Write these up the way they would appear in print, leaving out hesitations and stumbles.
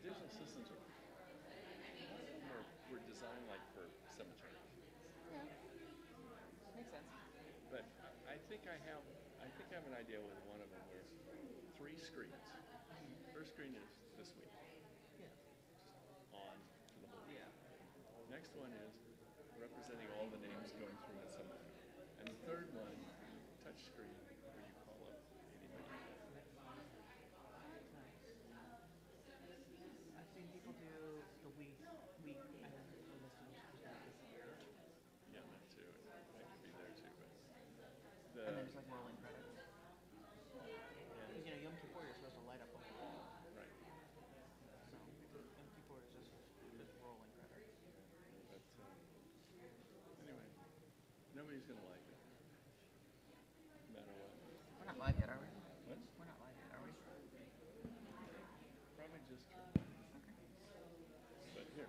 digital systems were designed like for cemeteries. Yeah. Makes sense. But I think I have an idea with one of them where 3 screens. First screen is this week. Yeah. On for the whole week. Yeah. Next one is representing all the names going through the cemetery. And the third one, touch screen, where you call up anybody. I've seen people do the week and this year. Yeah, that too. That could be there too. But And then it's like rolling credits. yeah, Because Yom Kippur you're supposed to light up the whole wall. right. So Yom Kippur is just rolling credits. But anyway, nobody's gonna like it, no matter what. We're not live yet, are we? What? We're not live yet, are we? Probably just true. Okay. But here.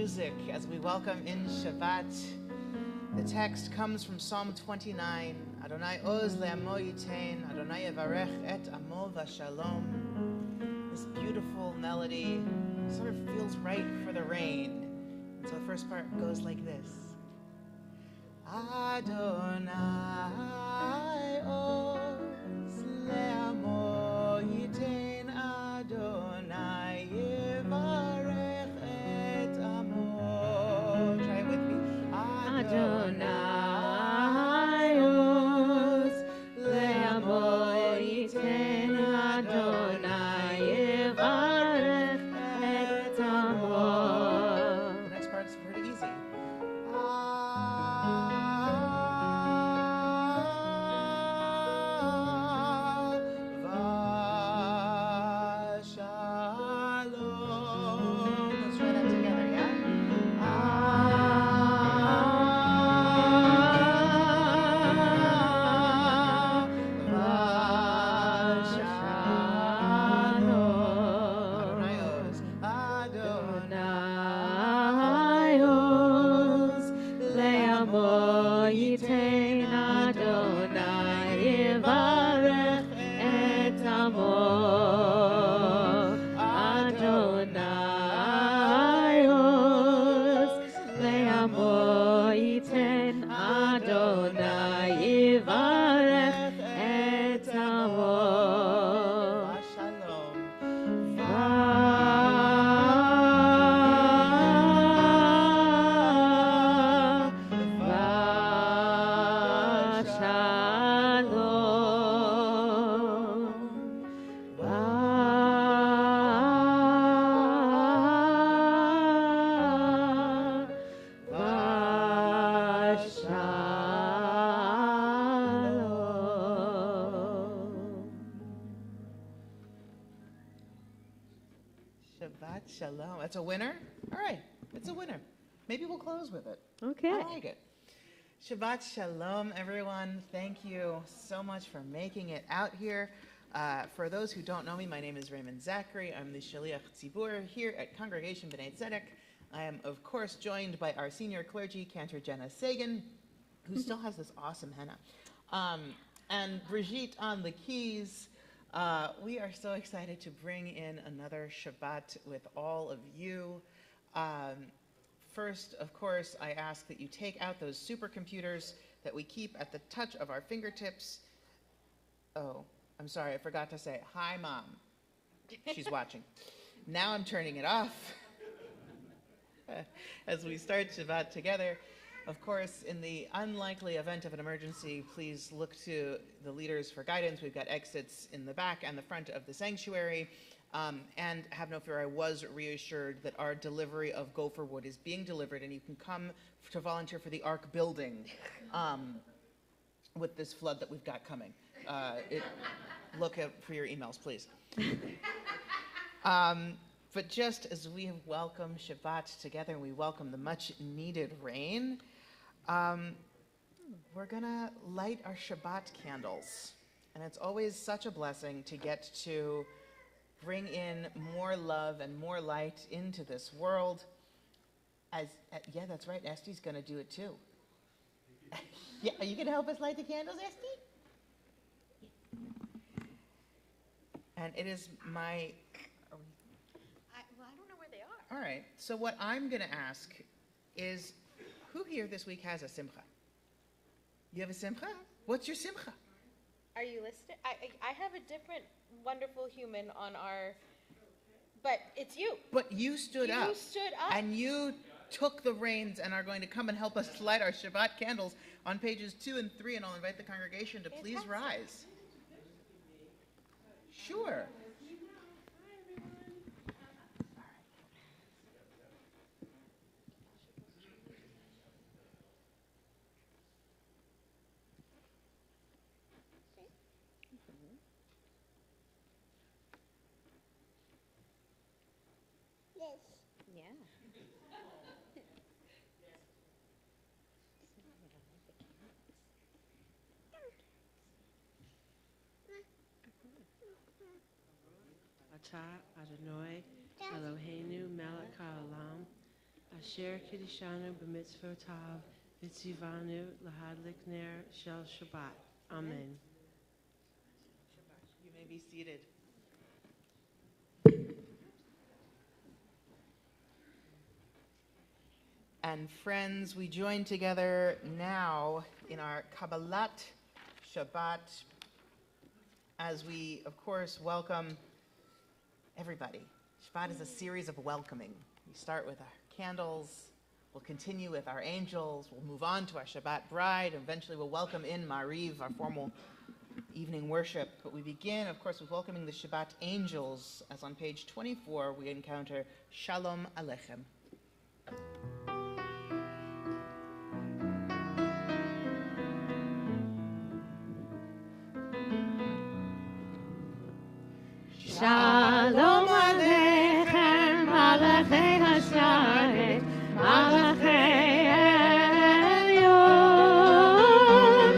music as we welcome in Shabbat. The text comes from Psalm 29. Adonai oz le'amo yitain, Adonai yevarech et amo v'shalom. This beautiful melody sort of feels right for the rain. And so the first part goes like this. Adonai oz le'amo yitain, Adonai yevarech et amo. Try it with me. Adonai oz le'amo yitain, Adonai yevarech et amo. The next part's pretty easy. Shalom. Let's try that together, yeah? Adonai oz. Adonai oz le'amo yitain, Adonai yevarech et amo. Adonai oz le'amo yitain, Adonai yevarech et amo. Shalom. Shabbat Shalom. That's a winner? All right, it's a winner. Maybe we'll close with it. Okay. I like it. Shabbat Shalom, everyone. Thank you so much for making it out here. For those who don't know me, my name is Raymond Zachary. I'm the Shaliach Tzibur here at Congregation Bnai Tzedek. I am, of course, joined by our senior clergy, Cantor Jenna Sagan, who still has this awesome henna, and Brigitte on the keys. We are so excited to bring in another Shabbat with all of you. First, of course, I ask that you take out those supercomputers that we keep at the touch of our fingertips. Oh, I'm sorry, I forgot to say, hi, Mom. She's watching. Now I'm turning it off. As we start Shabbat together, of course, in the unlikely event of an emergency, please look to the leaders for guidance. We've got exits in the back and the front of the sanctuary. And have no fear, I was reassured that our delivery of gopher wood is being delivered, and you can come to volunteer for the Ark building with this flood that we've got coming. Look out for your emails, please. But just as we have welcomed Shabbat together, and we welcome the much-needed rain, we're going to light our Shabbat candles. And it's always such a blessing to get to bring in more love and more light into this world. Yeah, that's right, Esti's going to do it too. Yeah, are you going to help us light the candles, Esti? And it is my... I don't know where they are. All right, so what I'm going to ask is, who here this week has a simcha? You have a simcha? What's your simcha? Are you listed? I have a different wonderful human on our, but it's you. But you stood up. You stood up. And you took the reins and are going to come and help us light our Shabbat candles on pages 2 and 3, and I'll invite the congregation to please Fantastic. rise. Sure. Yeah. Atah Adonai Eloheinu melech haolam Asher Kiddishanu b'mitzvotav v'tzivanu lahadlik ner shel Shabbat. Amen. You may be seated. And friends, we join together now in our Kabbalat Shabbat as we, of course, welcome everybody. Shabbat is a series of welcoming. We start with our candles, we'll continue with our angels, we'll move on to our Shabbat bride, and eventually we'll welcome in Mariv, our formal evening worship. But we begin, of course, with welcoming the Shabbat angels, as on page 24 we encounter Shalom Aleichem. Shalom Aleichem, Malachei Hasharet, Malachei Elyon,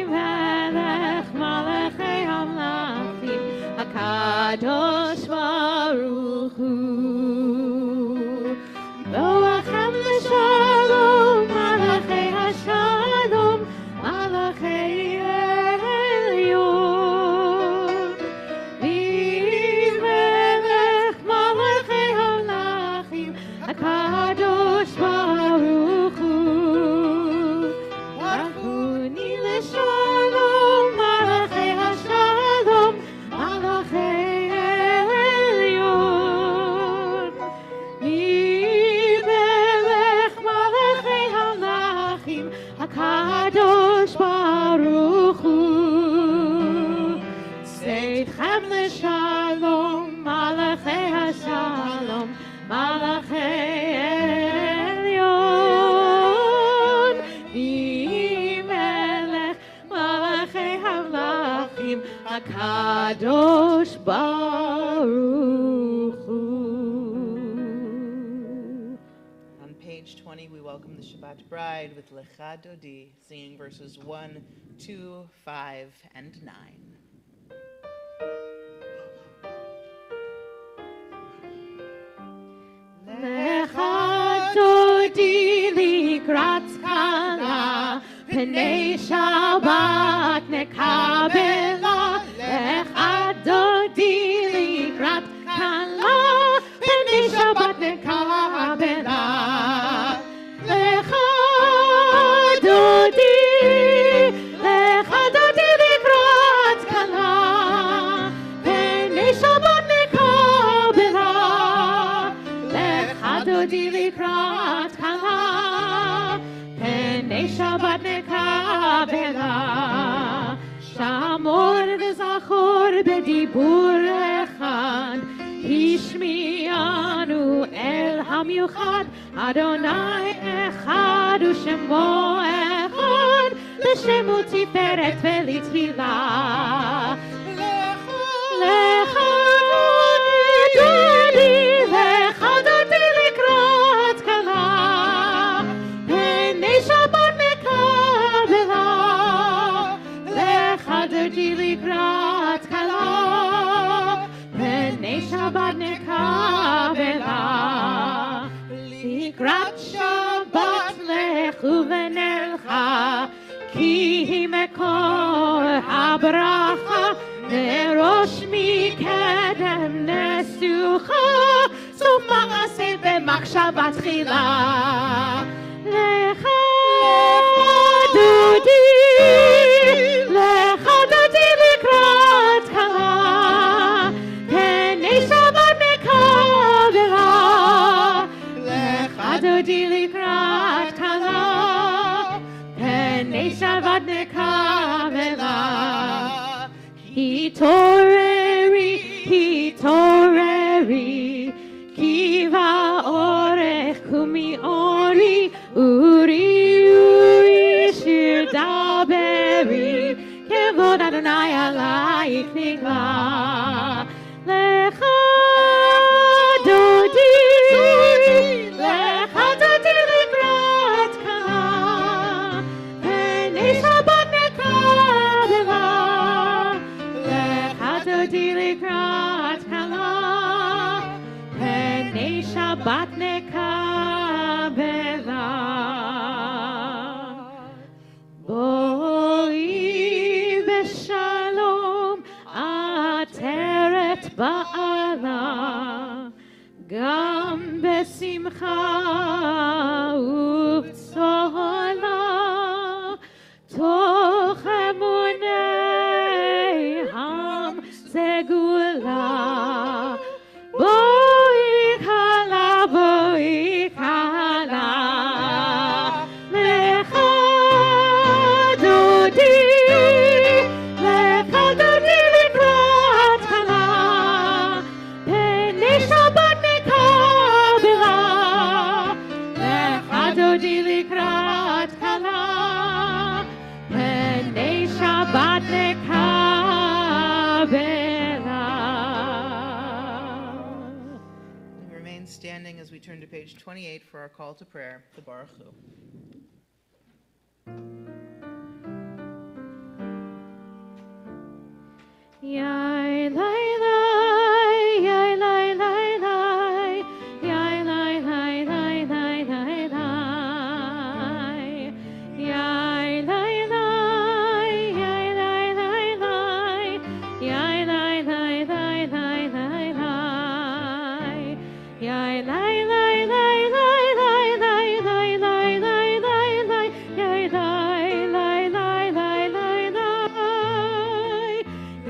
Melech Malachei Hamlachim, HaKadosh Baruch Hu. Boachem l'shalom, Malachei Hashalom, Malachei Elyon. HaKadosh Baruch Hu, Barchuni l'shalom, Malachei Hashalom, Malachei Elyon. Melech Malachei Hamlachim, HaKadosh Baruch Hu. Seitchem l'shalom, Malachei Hashalom, Malachei Elyon, Melech Malachei Hamlachim, HaKadosh Baruch Hu. On page 20, we welcome the Shabbat bride with Lecha Dodi, singing verses 1, 2, 5, and 9. Lecha Dodi likrat kala, Pnei Shabbat nekabela. Lecha Dodi likrat kala, Pnei Shabbat nekabela. Lecha Dodi likrat kala, Pnei Shabbat nekabela. Dodi likrat kala, Pnei Shabbat nekabela. Shamor v'zachor b'dibur echad, Hishmianu el hamiuchad, Adonai echad u'shemo echad, L'shemu tiferet v'litfila. Lecha Dodi, Lecha Dodi likrat kala, Pnei Shabbat nekabela. Lecha Dodi likrat kala, Pnei Shabbat nekabela. Likrat Shabbat lechu v'nelcha, Ki hi mekor habracha, Nerosh mikedem nesucha, Sof ma'aseh b'machshava tchila. Lecha Dodi, Lecha Dodi likrat kala, Pnei Shabbat nekabela. Lecha Dodi likrat kala, Pnei Shabbat nekabela. Hitoreri, Kiva orech kumi ori, Uri shir daberi, Kevod Adonai alayich nigla. Lecha Dodi, Lecha Dodi likrat kala, Pnei Shabbat nekabela. Lecha Dodi likrat kala, Pnei Shabbat שבת נקבלה. בואי בשלום עטרת בעלה, גם בשמחה ובצהלה, תוך אמוני הסגולה. בואי כלה, בואי כלה, לך דודי, לך דודי לקראת כלה, פני שבת נקבלה. לך דודי לקראת כלה, פני שבת נקבלה. We remain standing as we turn to page 28 for our call to prayer, the Baruch Hu. Yai lai lai, yai lai lai lai, yai lai lai lai lai lai lai, yai lai lai, yai lai lai lai, yai lai lai lai lai lai lai, yai lai lai lai lai lai lai lai lai lai lai lai, yai lai lai lai lai lai lai.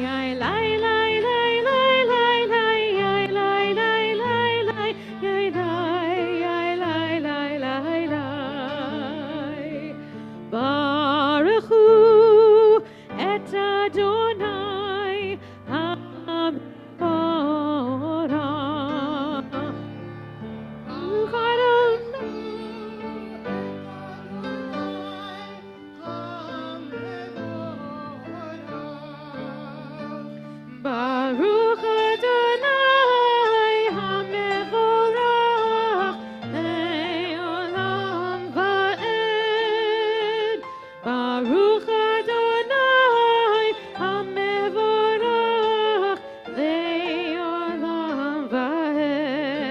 Yai lai lai lai lai lai lai, yai lai lai lai lai, yai lai lai lai lai. Baruch Hu et Adonai HaMevorach. Baruch Adonai Baruch Adonai HaMevorach le'olam va'ed. Baruch Adonai HaMevorach le'olam va'ed.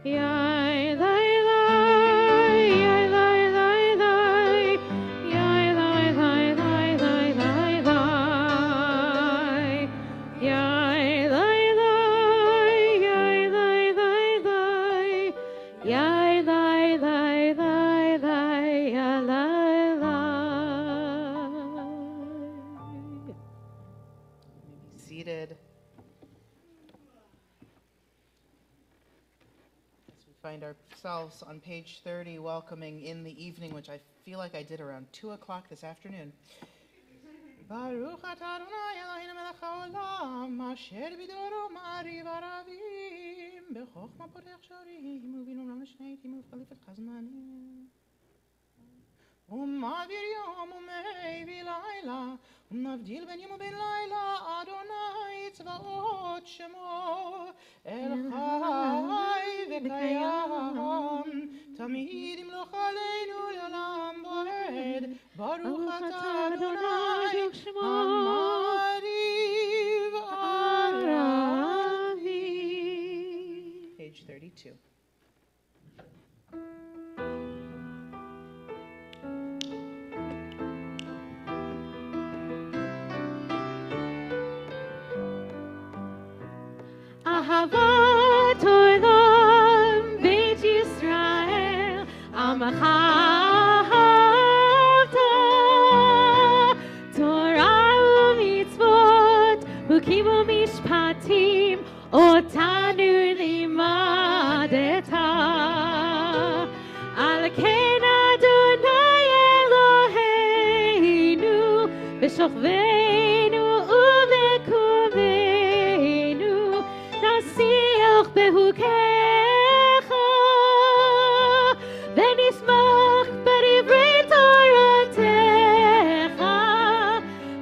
Yai lai lai, yai lai lai lai, yai lai lai lai lai lai lai. Yai lai lai, yai lai lai lai, yai lai lai lai lai, yai lai lai. Be seated. As we find ourselves on page 30, welcoming in the evening, which I feel like I did around 2 o'clock this afternoon. Baruch atah Adonai Eloheinu melech haolam, asher bidoro ma'ariv aravim, b'chokhma potech sharim, u'binun l'shneim u'chalifet chazmanim. ומעביר יום ומביא לילה, ומבדיל בין יום ובין לילה, אדוני צבאות שמו, אל חי וקיים, תמיד ימלוך עלינו לעולם ועד, ברוך אתה אדוני, המעריב ערבים. Page 32. אהבת עולם בית ישראל, עמך אהבת, תורה ומצוות, חוקים ומשפטים, אותנו לימדת. על כן אדוני אלוהינו, בשוכבנו ובקומנו, נשיח בחוקיך, ונשמח בדברי תורתך,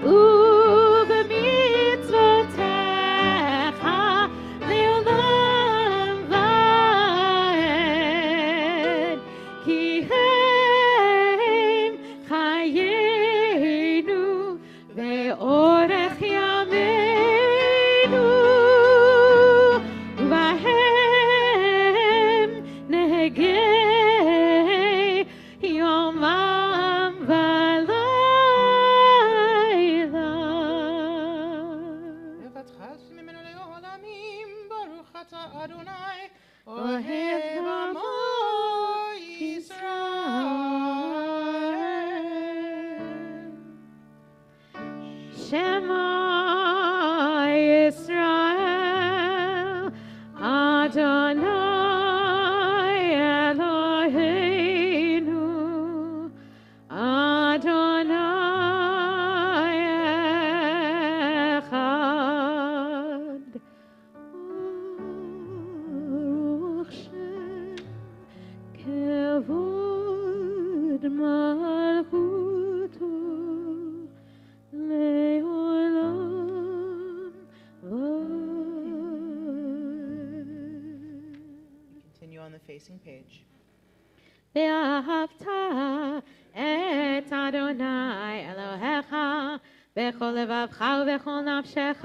ובמצוותיך לעולם ועד. העולמים, ברוך אתה אדוני, אוהב עמו ישראל. Shema Yisrael, Adonai Eloheinu, Adonai Echad. Baruch Shem Kevod Malchuto Le'olam We continue on the facing page. ואהבת את אדוני אלוהיך בכל לבבך ובכל נפשך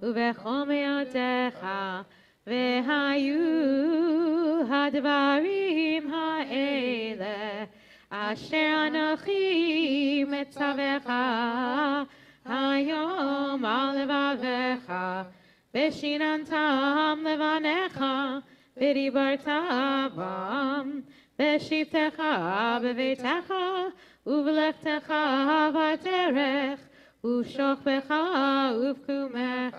ובכל מאודך, והיו הדברים האלה אשר אנוכי מצווך היום על לבביך, ושיננתם לבניך ודיברת בם בשבתך בביתך ובלכתך בדרך ובשוכבך ובקומך,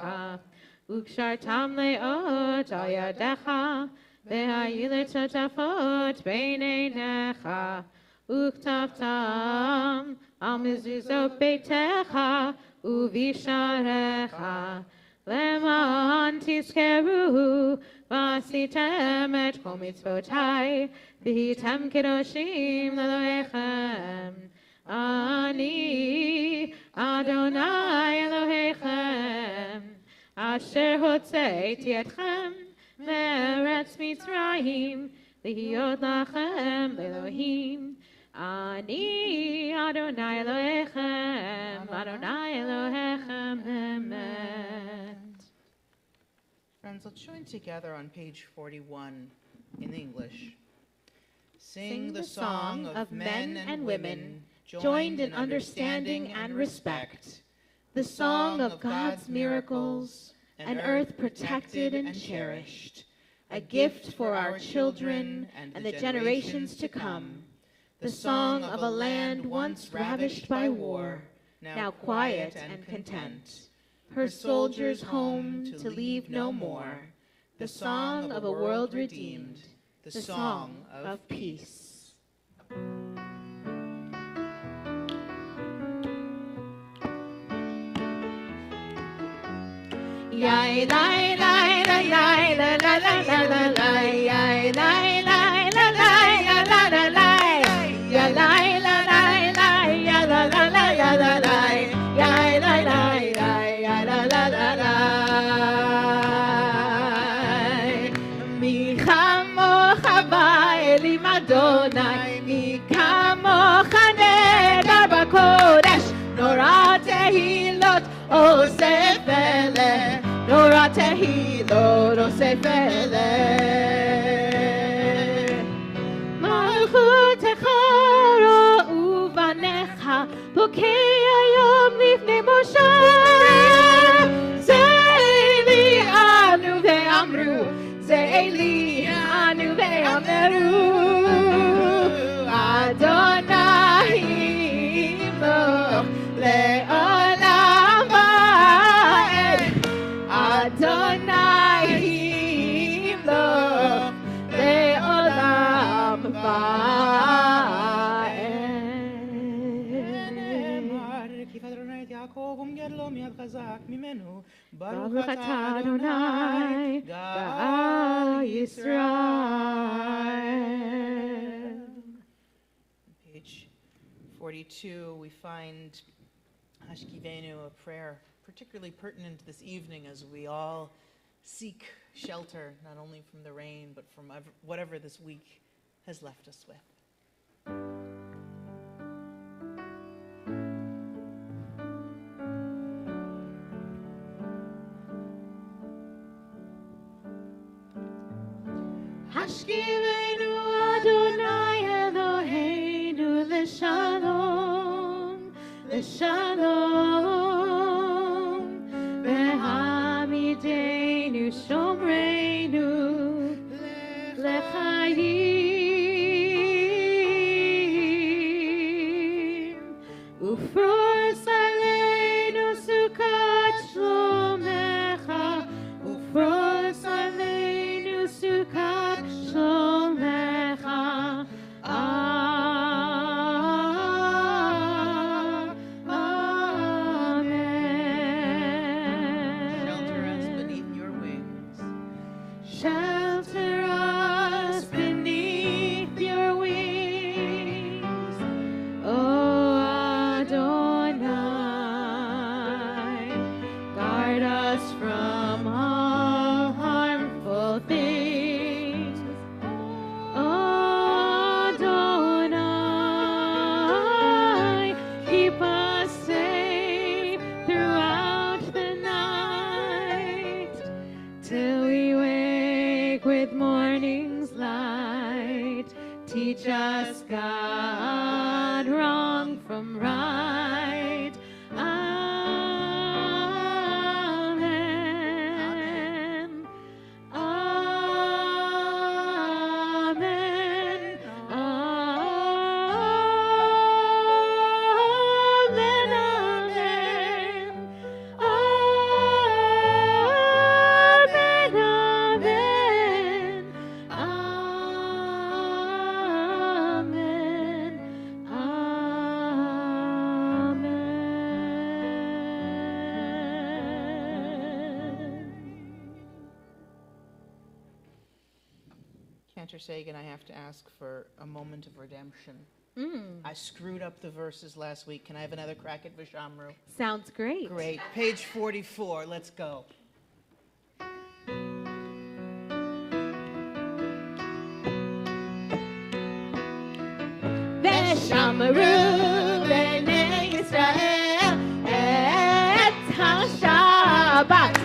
וקשרתם לאות על ידך, והיו לטוטפות בין עיניך, וכתבתם על מזוזות ביתך ובשעריך, למען תזכרו ועשיתם את כל מצוותיי, והייתם קדושים לאלוהיכם. אני אדוני אלוהיכם, אשר הוצאתי אתכם מארץ מצרים, להיות לכם לאלוהים. אני אדוני אלוהיכם, אדוני אלוהיכם באמת. Friends, let's join together on page 41 in English. Sing the song of men and women, joined in understanding and respect, the song of God's miracles, an earth protected and cherished, a gift for our children and the generations to come, the song of a land once ravished by war, now quiet and content, her soldiers home to leave no more, the song of a world redeemed, the song of peace. Yai lai lai la yai la la la la la la yai lai lai la la la la la la ya lai la lai la ya la la la ya la la yai lai lai la ya la la la la mi chamocha ba'elim Adonai mi kamocha nedar b'kodesh nora tehilot osef eleh Nora tehilot osef eleh Malchutecha ra'u banecha bokei hayom lifnei Moshe Ze li anu ve'amru Ze li anu ve'amru Adonai imloch le'olam va'ed Adonai imloch le'olam va'ed כי פדרוני את יעקב ומגדלו מיד חזק ממנו ברוך אתה אדוני גאל ישראל. Page 42 we find Hashkivenu, a prayer particularly pertinent this evening as we all seek shelter not only from the rain but from whatever this week has left us with. Hashkivenu Adonai Eloheinu l'shalom, l'shalom, v'hamidei ושומרנו לחיים, ופרוס עלינו סוכת שלומך, ופרוס עלינו סוכת שלומך. Shelter us beneath your wings. Oh Adonai, guard us from all harmful things. Oh Adonai, keep us safe throughout the night, till we wake with morning's light. Teach us, God, wrong from right. Amen. Amen. Amen. Amen. Amen. Amen. Amen. Cantor Sagan, I have to ask for a moment of redemption. Mm, I screwed up the verses last week. Can I have another crack at Vishamru? sounds great. Great. Page 44. Let's go. ושמרו בני ישראל את השבת,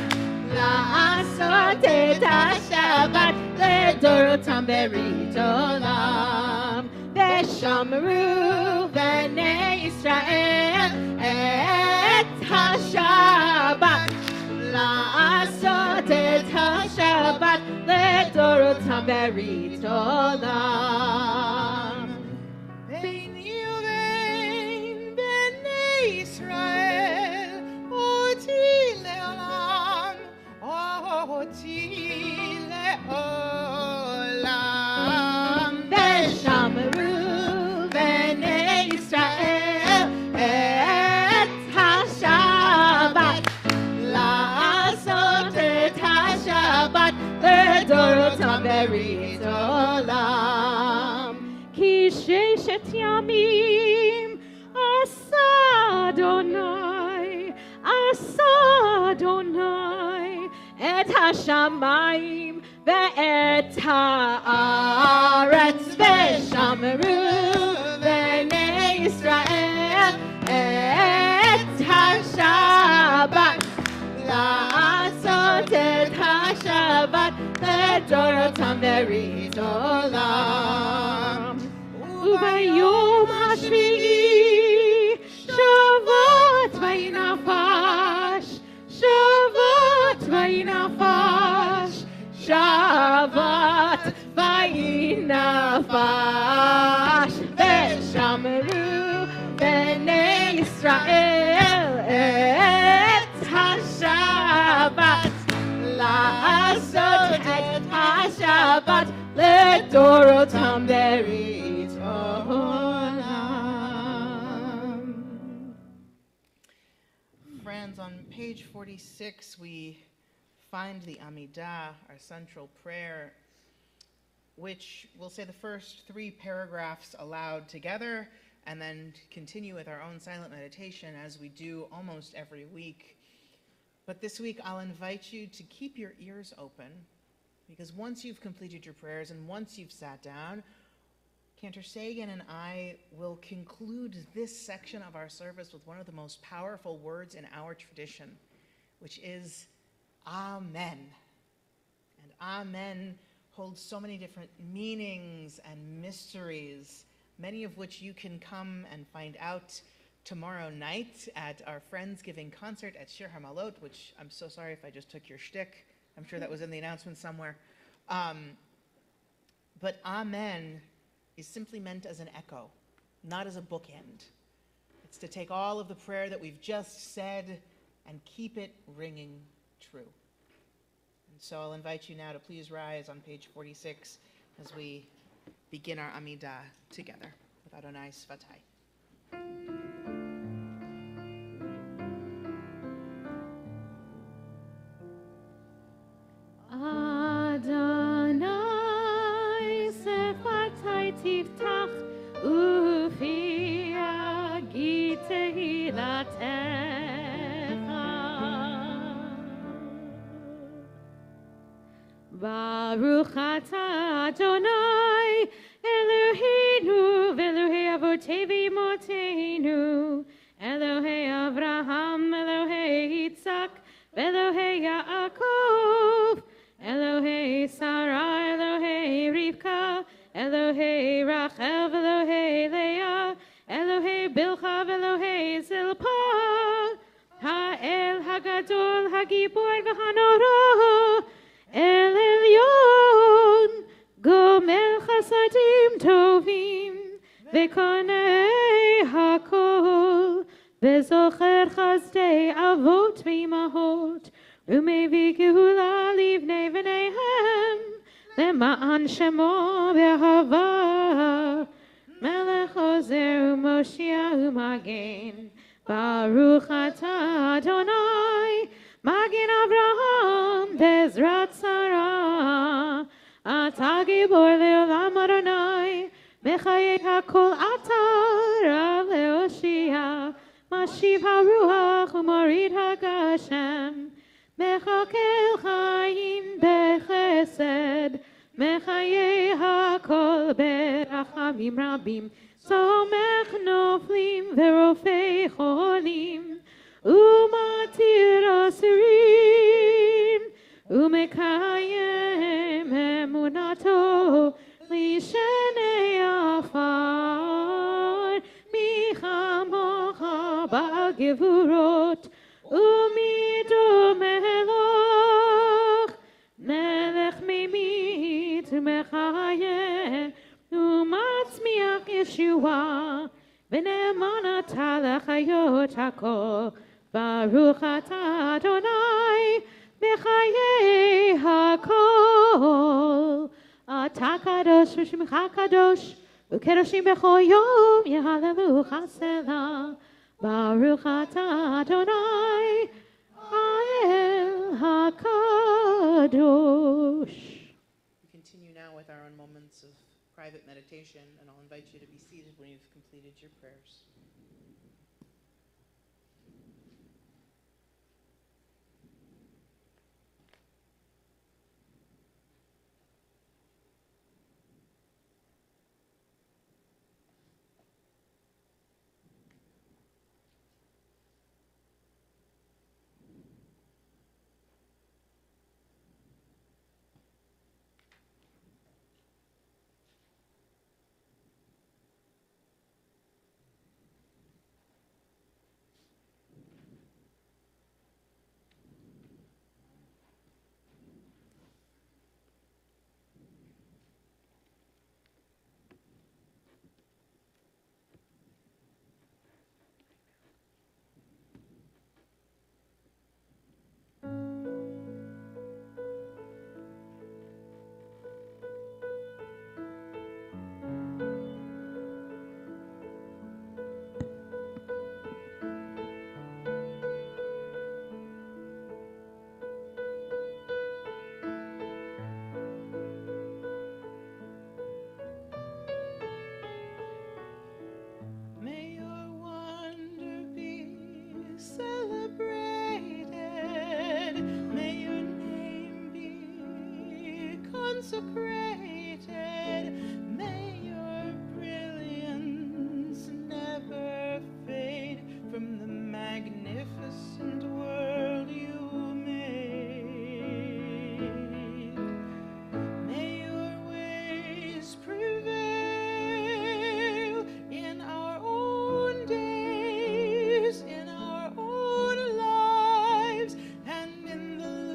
לעשות את השבת לדורותם ברית עולם. ושמרו בני ישראל את השבת, לעשות את השבת לדורותם ברית עולם. ביני ובין בני ישראל, אותי לעולם, אותי לעולם. ושמרו בני ישראל את השבת, לעשות את השבת לדורותם ברית עולם. כי ששת ימים עשה אדוני, עשה אדוני את השמיים ואת הארץ. ושמרו בני ישראל את השבת, לעשות את השבת לדורותם ברית עולם. וביום השביעי שבת וינפש, שבת וינפש, שבת וינפש. ושמרו בני ישראל את השבת, לעשות את השבת לדורותם ברית עולם. Friends, on page 46, we find the Amidah, our central prayer, which we'll say the first 3 paragraphs aloud together, and then continue with our own silent meditation as we do almost every week. But this week, I'll invite you to keep your ears open, because once you've completed your prayers and once you've sat down, Cantor Sagan and I will conclude this section of our service with one of the most powerful words in our tradition, which is Amen. And Amen holds so many different meanings and mysteries, many of which you can come and find out tomorrow night at our Friendsgiving concert at Shir HaMalot, which I'm so sorry if I just took your shtick. I'm sure that was in the announcement somewhere. But amen is simply meant as an echo, not as a bookend. It's to take all of the prayer that we've just said and keep it ringing true. And so I'll invite you now to please rise on page 46 as we begin our Amidah together with Adonai Svatai. Adonai Svatai Tiftach Ufi Agi Tehilatecha Baruch Atah Adonai Eloheinu Ve'Elohei Avotevi Moteinu Elohei Avraham Elohei Yitzhak Elohei Yaakov Elohei Sarah Elohei Rivka Elohei Rachel Elohei Leah Elohei Bilcha Elohei Zilpah Ha'el Hagadol Hagibor V'Hanoro El Elyon Gomel Chasadim Tovim V'Konei Hakol V'Zocher Chazdei Avot V'Imahot Umevi Gehula Livnei V'Neihem Lema'an Shemo B'Hava Melech Ozer U'Moshia U'Magen Baruch Atah Adonai Magen Avraham Bezrat Sarah Atah Gibor Le'olam Adonai Mechayei HaKol Atah Rav Le'Oshia Mashiv HaRuach U'Morid HaGashem Mechakel Chaim Bechesed Mechayei HaKol Berachamim Rabim Somech Noflim Verofei Cholim Umatir Asirim Umekayem Emunato Lishenei Afar Michamocha Ba'gevurot Umido Melech Melech Mimit Mechayeh Umatzmiach Yeshua V'ne'emanata Lechayot HaKol Baruch Atah Adonai Mechayei HaKol Atah Kadosh V'Shemcha Kadosh U'Kedoshim B'chol Yom Yehalelu Selah Baruch Atah Adonai Ha'el HaKadosh. We continue now with our own moments of private meditation, and I'll invite you to be seated when you've completed your prayers. Consecrated, may your brilliance never fade from the magnificent world you made. May your ways prevail in our own days, in our own lives, and in the lives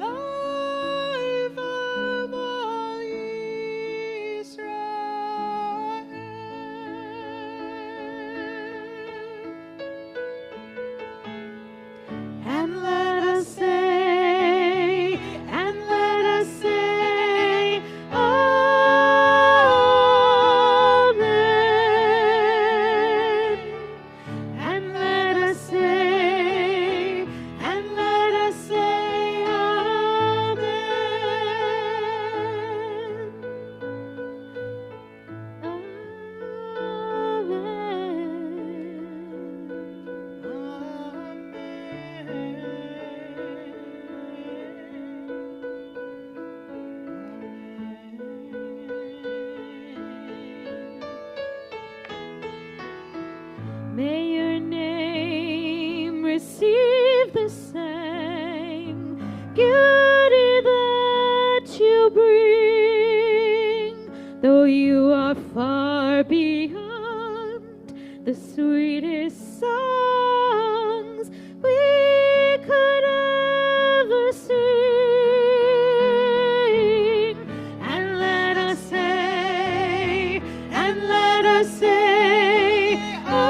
the sweetest songs we could ever sing. And let us say, Amen. And let us say, Amen.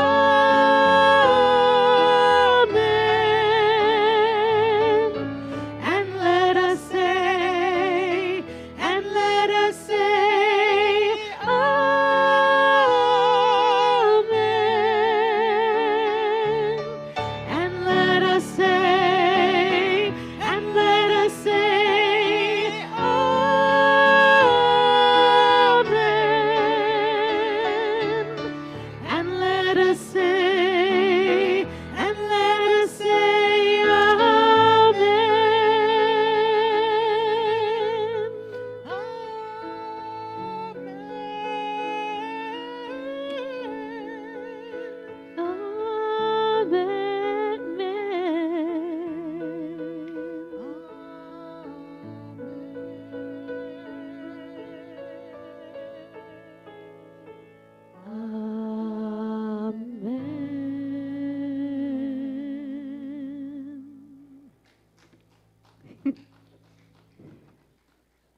And let us say, Amen. And let us say, Amen.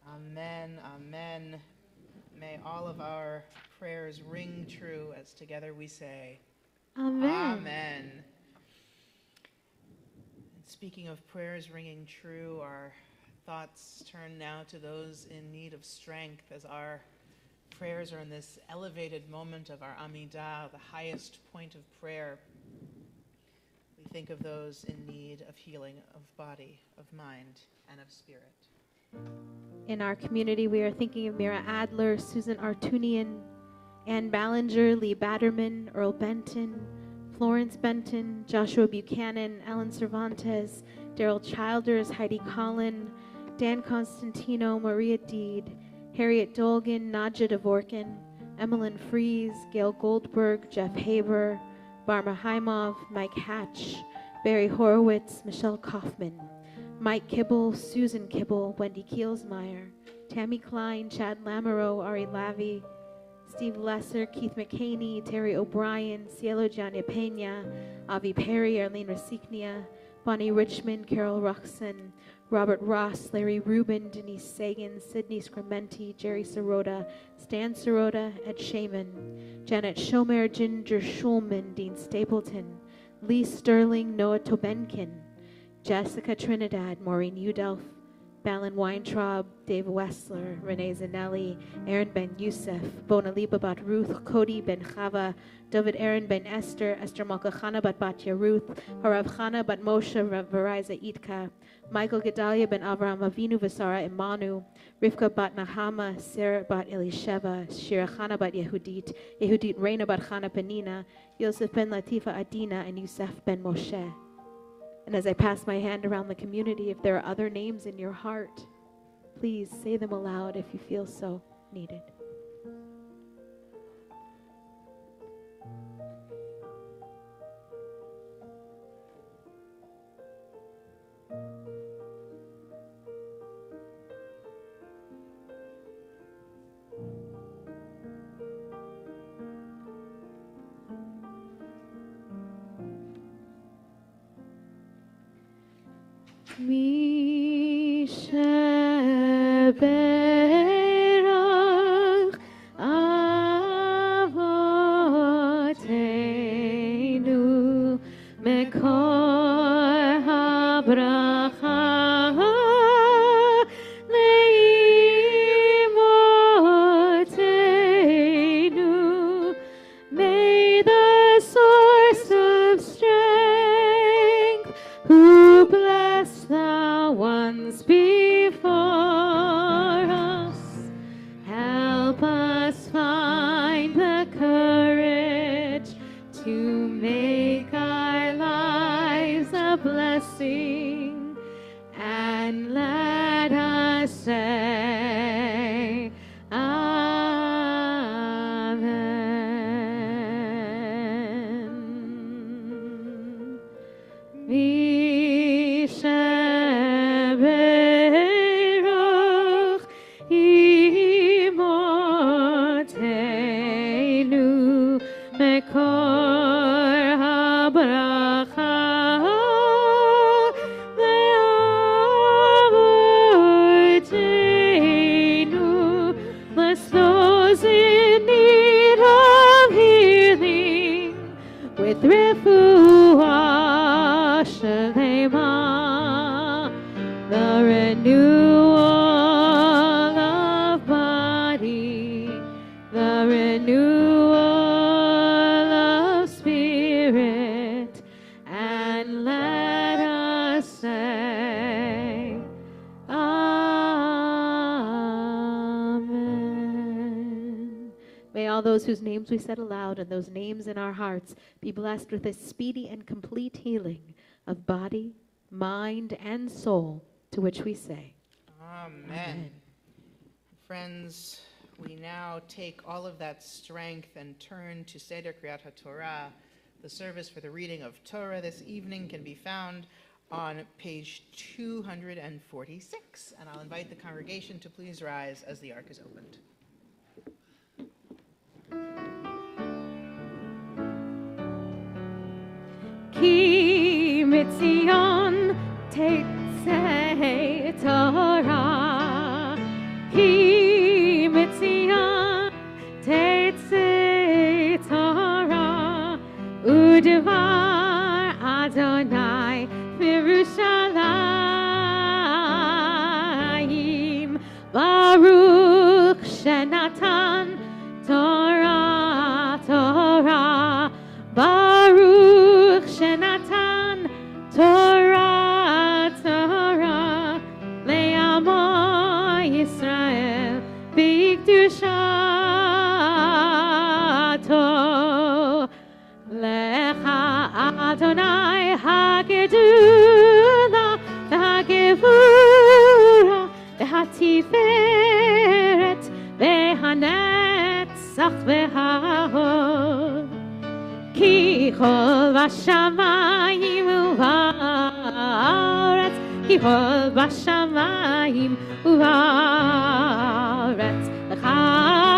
Amen, amen. May all of our prayers ring true as together we say, Amen. Amen. And speaking of prayers ringing true, our thoughts turn now to those in need of strength as our prayers are in this elevated moment of our Amidah, the highest point of prayer. We think of those in need of healing of body, of mind, and of spirit. In our community, we are thinking of Mira Adler, Susan Artunian, Ann Ballinger, Lee Batterman, Earl Benton, Florence Benton, Joshua Buchanan, Ellen Cervantes, Daryl Childers, Heidi Collin, Dan Constantino, Maria Deed, Harriet Dolgan, Nadja Dvorkin, Emmeline Fries, Gail Goldberg, Jeff Haber, Barma Haimov, Mike Hatch, Barry Horowitz, Michelle Kaufman, Mike Kibble, Susan Kibble, Wendy Kielsmeyer, Tammy Klein, Chad Lamoureux, Ari Lavi, Steve Lesser, Keith McCaney, Terry O'Brien, Cielo Gianna Pena, Avi Perry, Arlene Rasiknia, Bonnie Richmond, Carol Ruxon, Robert Ross, Larry Rubin, Denise Sagan, Sydney Scramenti, Jerry Sirota, Stan Sirota, Ed Shaman, Janet Schomer, Ginger Schulman, Dean Stapleton, Lee Sterling, Noah Tobenkin, Jessica Trinidad, Maureen Udelf, Balin Weintraub, Dave Wessler, Renee Zanelli, Aaron Ben Youssef, Bonaliba Bat Ruth, Cody Ben Chava, David Aaron Ben Esther, Esther Malkachana Bat Batya Ruth, Harav Chana Bat Moshe, Rav Veriza Itka, Michael Gedalia Ben Avraham Avinu Vasara Imanu, Rivka Bat Nahama, Sarah Bat Elisheva, Shira Chana Bat Yehudit, Yehudit Reina Bat Chana Penina, Yosef Ben Latifa Adina, and Yusef Ben Moshe. And as I pass my hand around the community, if there are other names in your heart, please say them aloud if you feel so needed. Mi sheberach avoteinu mekor habracha leimoteinu. May the source of strength who bless the ones before us May all those whose names we said aloud and those names in our hearts be blessed with a speedy and complete healing of body, mind, and soul, to which we say, Amen. Friends, we now take all of that strength and turn to Seder Kriyat HaTorah. The service for the reading of Torah this evening can be found on page 246. And I'll invite the congregation to please rise as the ark is opened. Ki mitzion tetzei Torah, Ki mitzion tetzei Torah, Udevar Adonai Yerushalayim, Baruch Shenatan Torah, Torah, Baruch Shenatan Torah, Torah, Le'amo Yisrael B'Kedushato, Lecha Adonai Hagedula, V'Hagevura, V'Hatiferet, V'Hanetzach, V'Hahod. Ki chol v'shamayim u'va'aretz, Ki chol v'shamayim u'va'aretz, Lecha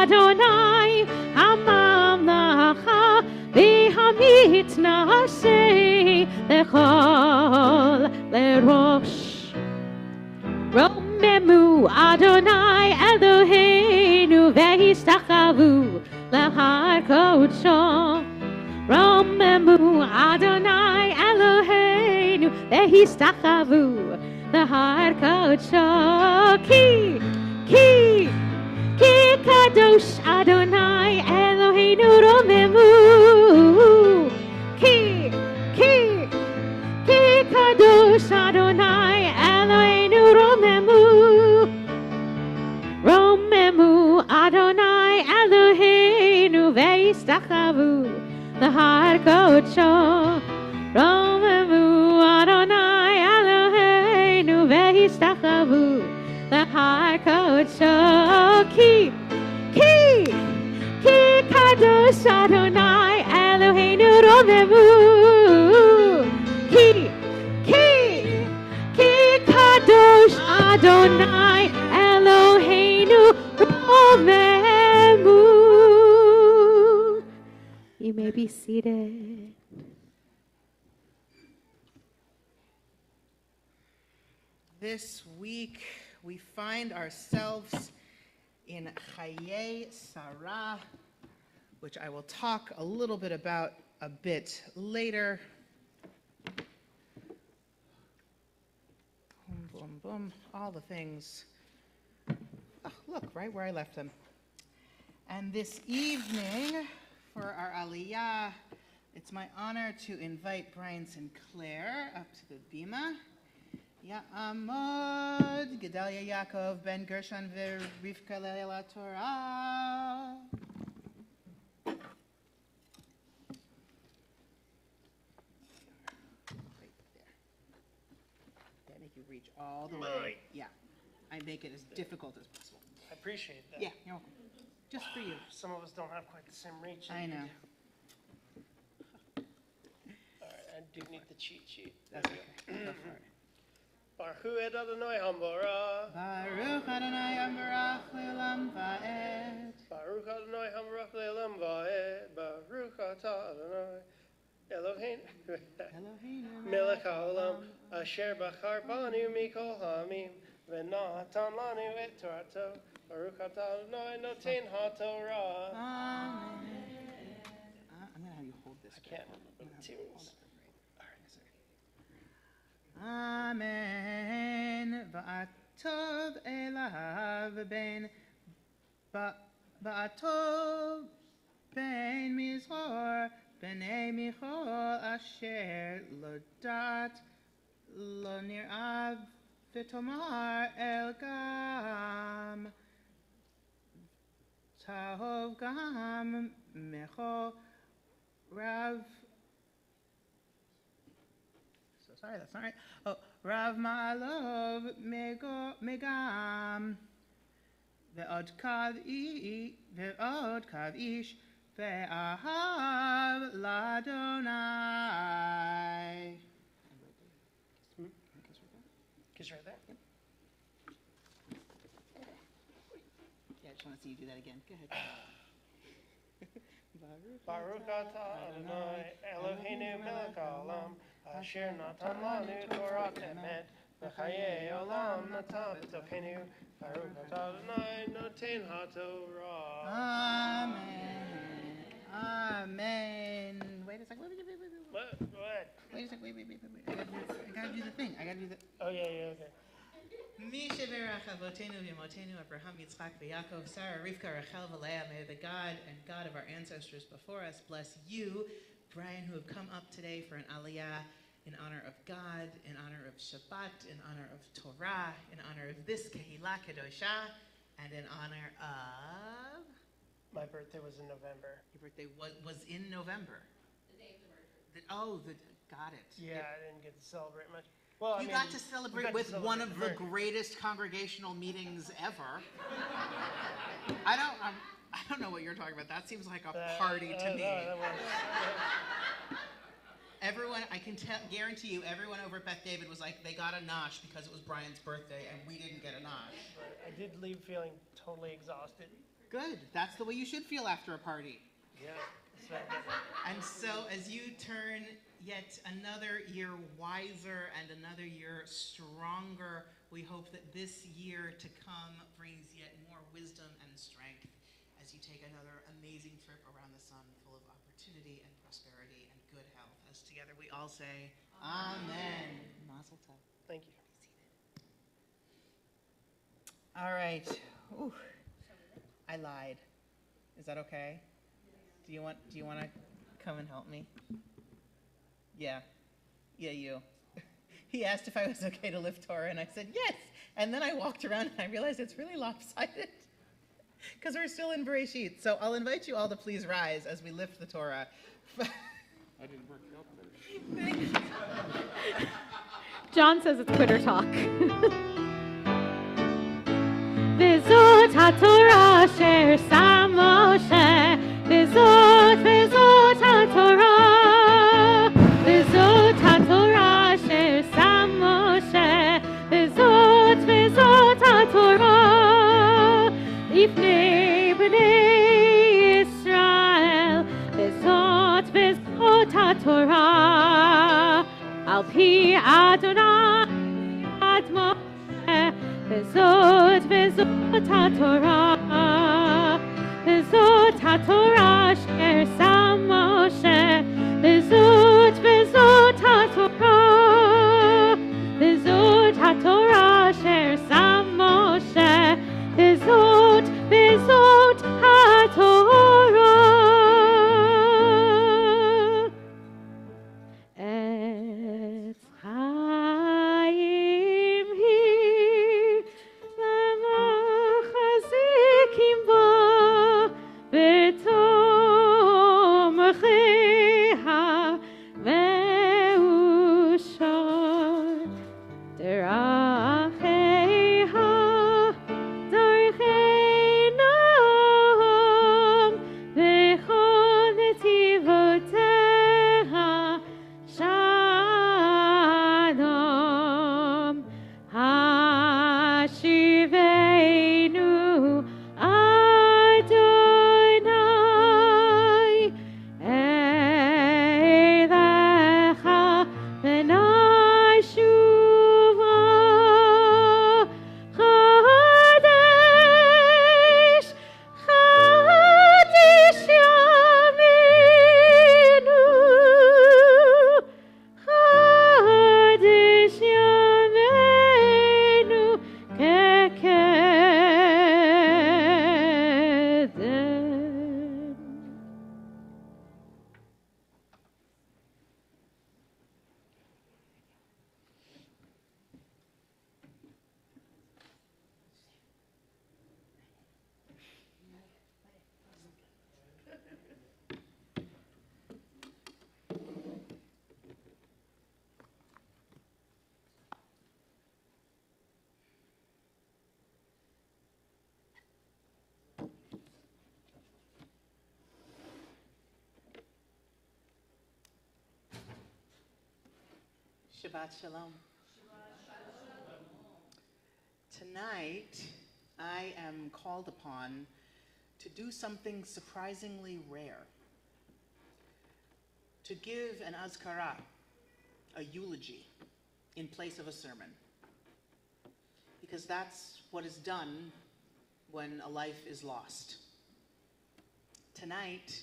Adonai hamamlacha, v'hamitnaseh lechol lerosh. Romemu Adonai Eloheinu v'hishtachavu lehar kodsho. Romemu Adonai Eloheinu v'hishtachavu lehar kodsho. Ki kadosh Adonai Eloheinu romemu. Ki kadosh Adonai Eloheinu romemu. Romemu Adonai Eloheinu v'hishtachavu lehar kodsho. Romemu Adonai Eloheinu v'hishtachavu lehar kodsho. Ki kadosh Adonai Eloheinu romemu. Ki kadosh Adonai Eloheinu romemu. You may be seated. This week, we find ourselves in Chaye Sarah, which I will talk a little bit about a bit later. Boom, boom, boom, all the things. Oh, look, right where I left them. And this evening, for our Aliyah, it's my honor to invite Brian Sinclair up to the bima. Ya'amod Gedalia Yaakov Ben Gershon V'Rivka Leila Torah. Right there. That make you reach all the way. Yeah, I make it as difficult as possible. I appreciate that. Yeah, you're welcome. Just for you. Some of us don't have quite the same reach. I know. All right, I do need the cheat sheet. That's okay. Go for it. Baruch et Adonai Hamborah. Baruch Adonai Ambarach Le'olam Va'ed. Baruch Adonai Hamborach Le'olam Va'ed. Baruch atah Adonai Eloheinu Eloheinu Melech haolam asher bachar banu mikol hamim v'natan lanu et Torato. Baruch atah Adonai noten haTorah. Amen. I'm going to have you hold this. I can't remember the tunes. Amen. Va'atov elav ben Va'atov ben Mizhor b'nei Michol asher lodat lo nir'av v'tomar el gam tahov gam Avraham Mecho Rav. So sorry, that's not right. Oh, Rav Ma'alov Megam. Ve'od kav ish ve'ahav ladonai. Kiss right there. Yeah, I just want to see you do that again. Go ahead. Baruch atah Adonai Eloheinu melech haolam asher natan lanu Torat emet v'chayei olam natan b'tochenu Baruch atah Adonai noten haTorah. Amen. Amen. Wait a second. What? Wait a second. Wait. I gotta do the thing. Oh, yeah, okay. Mi sheberach avotenu v'imotenu Abraham, Yitzchak, v'Yaakov, Sarah, Rivka, Rachel, v'Leah. May the God and God of our ancestors before us bless you, Brian, who have come up today for an aliyah in honor of God, in honor of Shabbat, in honor of Torah, in honor of this Kehillah Kedosha, and in honor of... My birthday was in November. Your birthday was in November. The day of the birthday. Got it. Yeah, I didn't get to celebrate much. Well, You got to celebrate with one of the greatest congregational meetings ever. I don't know what you're talking about. That seems like a party to me. Everyone, I can guarantee you, everyone over at Beth David was like, they got a nosh because it was Brian's birthday, and we didn't get a nosh. I did leave feeling totally exhausted. Good. That's the way you should feel after a party. Yeah, it's not good. And so as you turn yet another year wiser and another year stronger, we hope that this year to come brings yet more wisdom and strength as you take another amazing trip around the sun full of opportunity and prosperity and good health. As together we all say, Amen. Mazel tov. Thank you. All right. Ooh. I lied. Is that okay? Do you want to come and help me? Yeah, you. He asked if I was okay to lift Torah, and I said yes. And then I walked around and I realized it's really lopsided because we're still in Bereshit. So I'll invite you all to please rise as we lift the Torah. I didn't work out better. Thank you. John says it's Twitter talk. V'zot haTorah asher sam Moshe. V'zot haTorah. V'zot haTorah asher sam Moshe. V'zot haTorah. Lifnei bnei Yisrael. V'zot haTorah. Al pi Adonai ad Moshe. V'zot haTorah. V'zot haTorah asher sam Moshe. V'zot haTorah. V'zot haTorah asher sam Moshe. V'zot haTorah. Etz Chaim hi v'machazikim bo b'torah Shabbat Shalom. Tonight, I am called upon to do something surprisingly rare. To give an azkara, a eulogy, in place of a sermon. Because that's what is done when a life is lost. Tonight,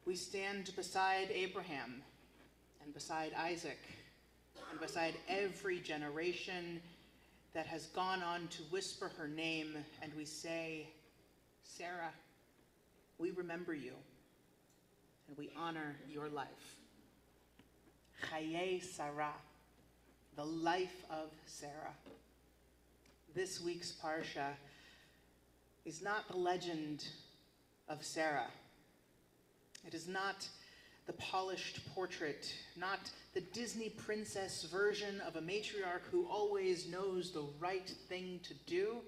we stand beside Abraham and beside Isaac and beside every generation that has gone on to whisper her name, and we say, Sarah, we remember you and we honor your life. Chaye Sarah, the life of Sarah. This week's Parsha is not the legend of Sarah. It is not the polished portrait, not the Disney princess version of a matriarch who always knows the right thing to do.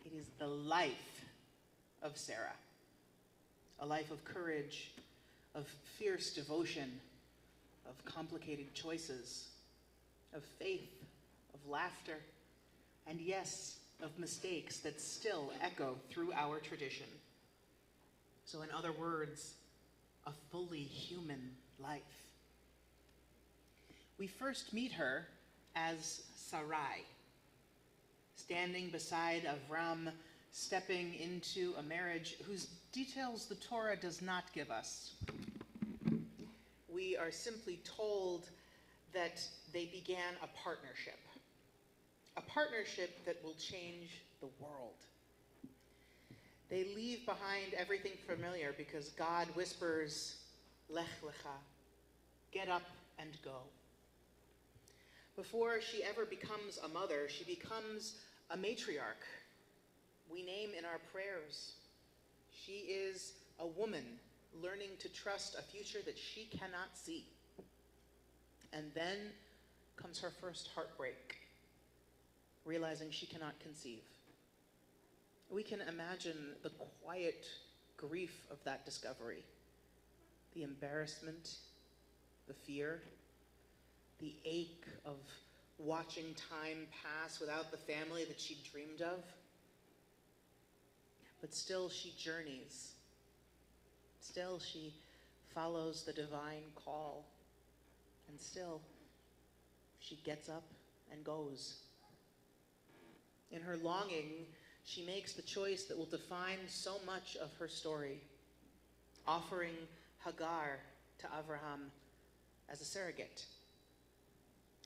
It is the life of Sarah, a life of courage, of fierce devotion, of complicated choices, of faith, of laughter, and yes, of mistakes that still echo through our tradition. So in other words, a fully human life. We first meet her as Sarai, standing beside Avram, stepping into a marriage whose details the Torah does not give us. We are simply told that they began a partnership that will change the world. They leave behind everything familiar because God whispers, Lech Lecha, get up and go. Before she ever becomes a mother, she becomes a matriarch. We name in our prayers. She is a woman learning to trust a future that she cannot see. And then comes her first heartbreak, realizing she cannot conceive. We can imagine the quiet grief of that discovery, the embarrassment, the fear, the ache of watching time pass without the family that she dreamed of. But still she journeys. Still she follows the divine call. And still she gets up and goes. In her longing, she makes the choice that will define so much of her story, offering Hagar to Abraham as a surrogate.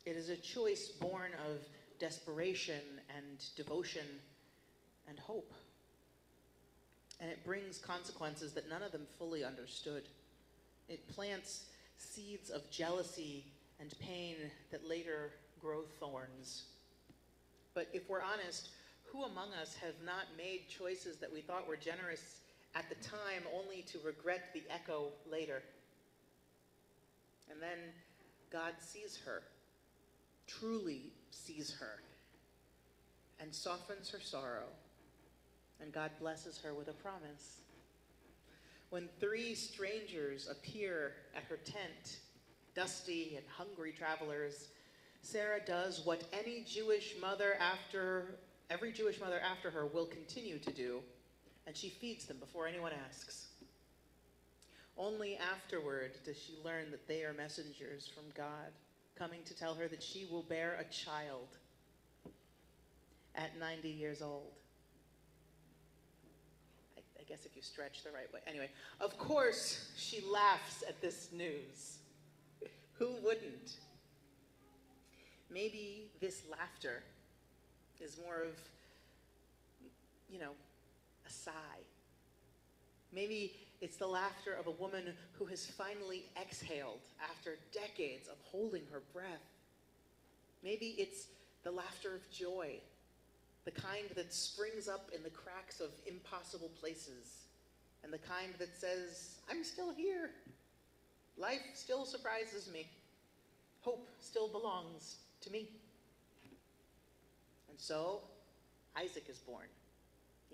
It is a choice born of desperation and devotion and hope. And it brings consequences that none of them fully understood. It plants seeds of jealousy and pain that later grow thorns. But if we're honest, who among us have not made choices that we thought were generous at the time only to regret the echo later? And then God sees her, truly sees her, and softens her sorrow, and God blesses her with a promise. When 3 strangers appear at her tent, dusty and hungry travelers, Sarah does what every Jewish mother after her will continue to do, and she feeds them before anyone asks. Only afterward does she learn that they are messengers from God, coming to tell her that she will bear a child at 90 years old. I guess if you stretch the right way. Anyway, of course she laughs at this news. Who wouldn't? Maybe this laughter is more of, a sigh. Maybe it's the laughter of a woman who has finally exhaled after decades of holding her breath. Maybe it's the laughter of joy, the kind that springs up in the cracks of impossible places, and the kind that says, I'm still here. Life still surprises me. Hope still belongs to me. And so, Isaac is born,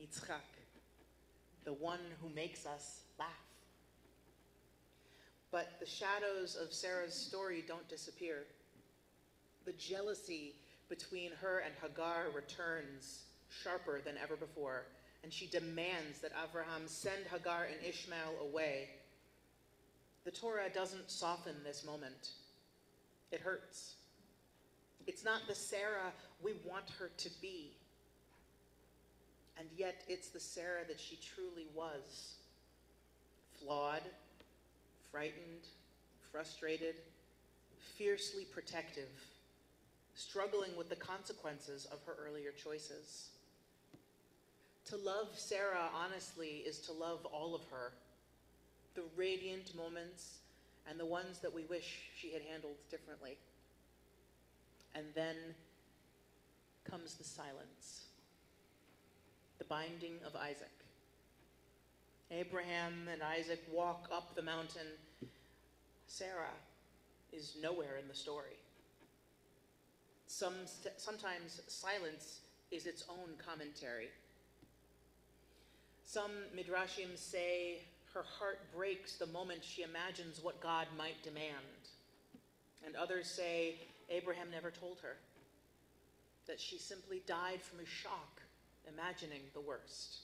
Yitzchak, the one who makes us laugh. But the shadows of Sarah's story don't disappear. The jealousy between her and Hagar returns sharper than ever before, and she demands that Abraham send Hagar and Ishmael away. The Torah doesn't soften this moment. It hurts. It's not the Sarah we want her to be. And yet it's the Sarah that she truly was. Flawed, frightened, frustrated, fiercely protective, struggling with the consequences of her earlier choices. To love Sarah honestly is to love all of her, the radiant moments and the ones that we wish she had handled differently. And then comes the silence, the binding of Isaac. Abraham and Isaac walk up the mountain. Sarah is nowhere in the story. Sometimes silence is its own commentary. Some midrashim say her heart breaks the moment she imagines what God might demand. And others say Abraham never told her, that she simply died from a shock, imagining the worst.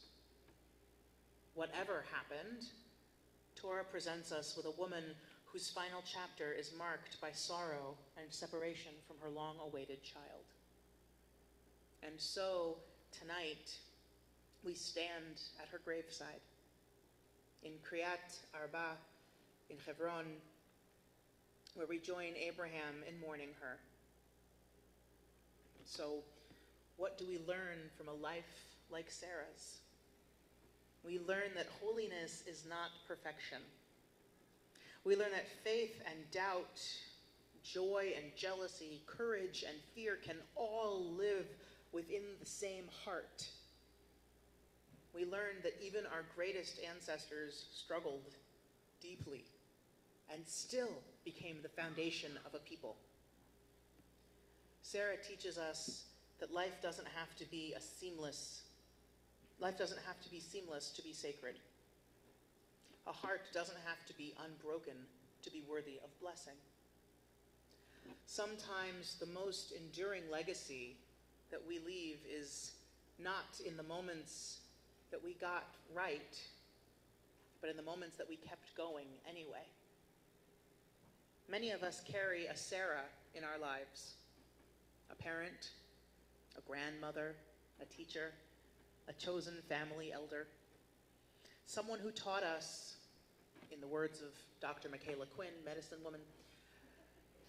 Whatever happened, Torah presents us with a woman whose final chapter is marked by sorrow and separation from her long-awaited child. And so, tonight, we stand at her graveside in Kriyat Arba, in Hebron, where we join Abraham in mourning her. So, what do we learn from a life like Sarah's? We learn that holiness is not perfection. We learn that faith and doubt, joy and jealousy, courage and fear can all live within the same heart. We learn that even our greatest ancestors struggled deeply and still became the foundation of a people. Sarah teaches us that life doesn't have to be seamless to be sacred. A heart doesn't have to be unbroken to be worthy of blessing. Sometimes the most enduring legacy that we leave is not in the moments that we got right, but in the moments that we kept going anyway. Many of us carry a Sarah in our lives, a parent, a grandmother, a teacher, a chosen family elder, someone who taught us, in the words of Dr. Michaela Quinn, medicine woman,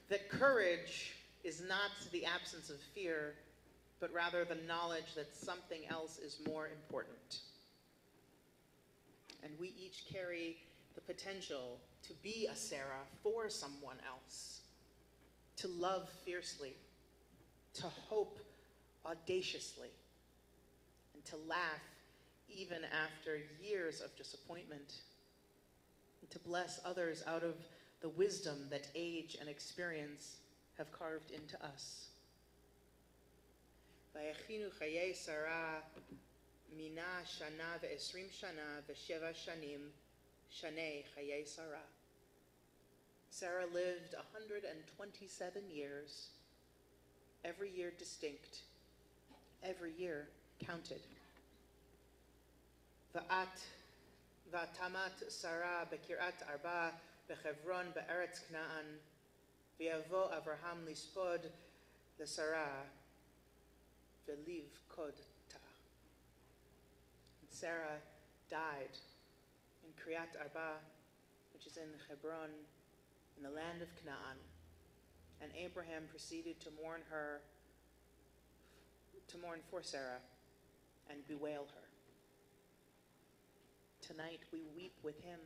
that courage is not the absence of fear, but rather the knowledge that something else is more important. And we each carry the potential to be a Sarah for someone else, to love fiercely, to hope audaciously, and to laugh even after years of disappointment, and to bless others out of the wisdom that age and experience have carved into us. Vayachinu chayei Sarah mina shana ve'esrim shana ve'sheva shanim shanei chayei Sarah. Sarah lived 127 years, every year distinct, every year counted. Va'tamat Sarah bekirat Arba bechevron be'eretz Kna'an v'yavo Avraham lispod l'Sarah v'liv kod ta. Sarah died in Kriyat Arba, which is in Hebron, in the land of Canaan, and Abraham proceeded to mourn for Sarah and bewail her. Tonight we weep with him,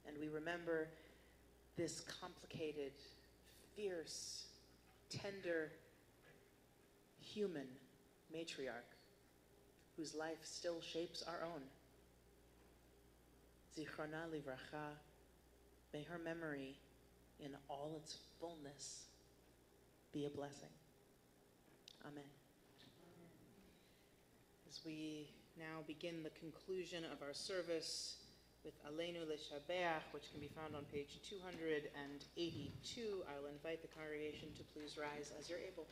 and we remember this complicated, fierce, tender, human matriarch whose life still shapes our own. Zichrona livracha, may her memory in all its fullness be a blessing. Amen. As we now begin the conclusion of our service, with Aleinu L'Shabeach, which can be found on page 282. I'll invite the congregation to please rise as you're able.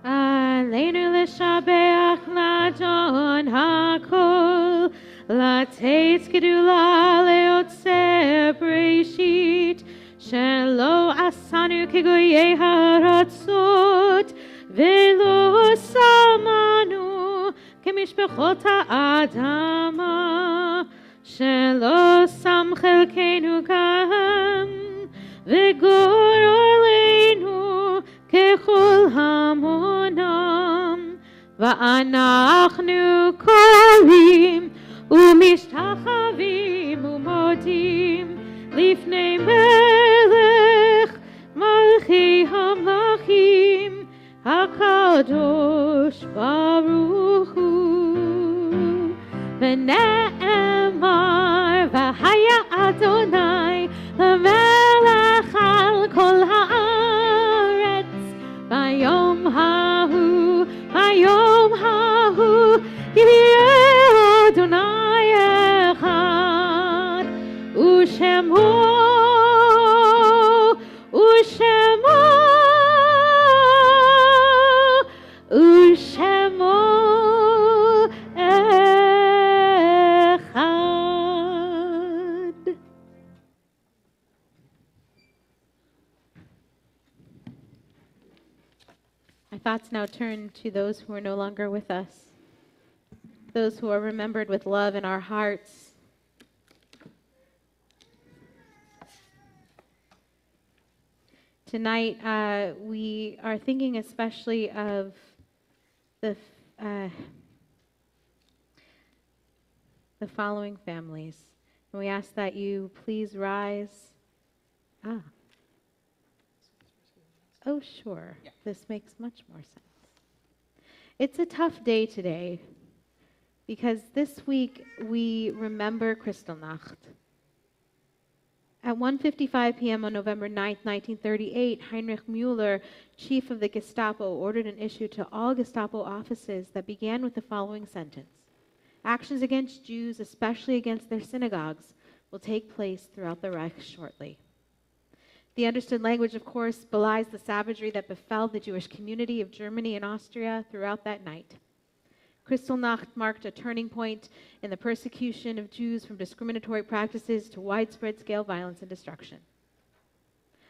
Aleinu L'Shabeach L'Adon HaKol, L'Teitz Gedula Le'otzer Breshit, Shelo Asanu Kegoyei HaRatzot, Velo Samanu Kemishpechot HaAdama, Shelo Sam Chelkeinu Gam, V'gor Oleinu Kechol Hamonam, Va'anachnu Korim Umishtachavim Umodim Lifnei Melech Malchi Hamlachim HaKadosh Baruch Hu. V'ne'emar v'haya Adonai L'melech al kol ha'aretz Vayom hahu Yivyeh Adonai echad U'shemo echad. Our thoughts now turn to those who are no longer with us, those who are remembered with love in our hearts. Tonight, we are thinking especially of the following families. And we ask that you please rise. Oh, sure. Yeah. This makes much more sense. It's a tough day today because this week we remember Kristallnacht. At 1:55 p.m. on November 9, 1938, Heinrich Müller, chief of the Gestapo, ordered an issue to all Gestapo offices that began with the following sentence: actions against Jews, especially against their synagogues, will take place throughout the Reich shortly. The understood language, of course, belies the savagery that befell the Jewish community of Germany and Austria throughout that night. Kristallnacht marked a turning point in the persecution of Jews from discriminatory practices to widespread scale violence and destruction.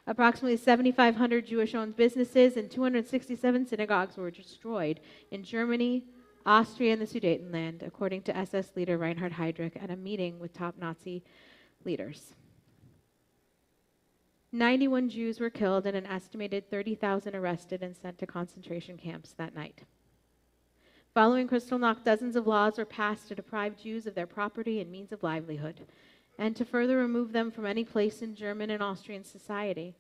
Approximately 7,500 Jewish-owned businesses and 267 synagogues were destroyed in Germany, Austria, and the Sudetenland, according to SS leader Reinhard Heydrich at a meeting with top Nazi leaders. 91 Jews were killed and an estimated 30,000 arrested and sent to concentration camps that night. Following Kristallnacht, dozens of laws were passed to deprive Jews of their property and means of livelihood, and to further remove them from any place in German and Austrian society.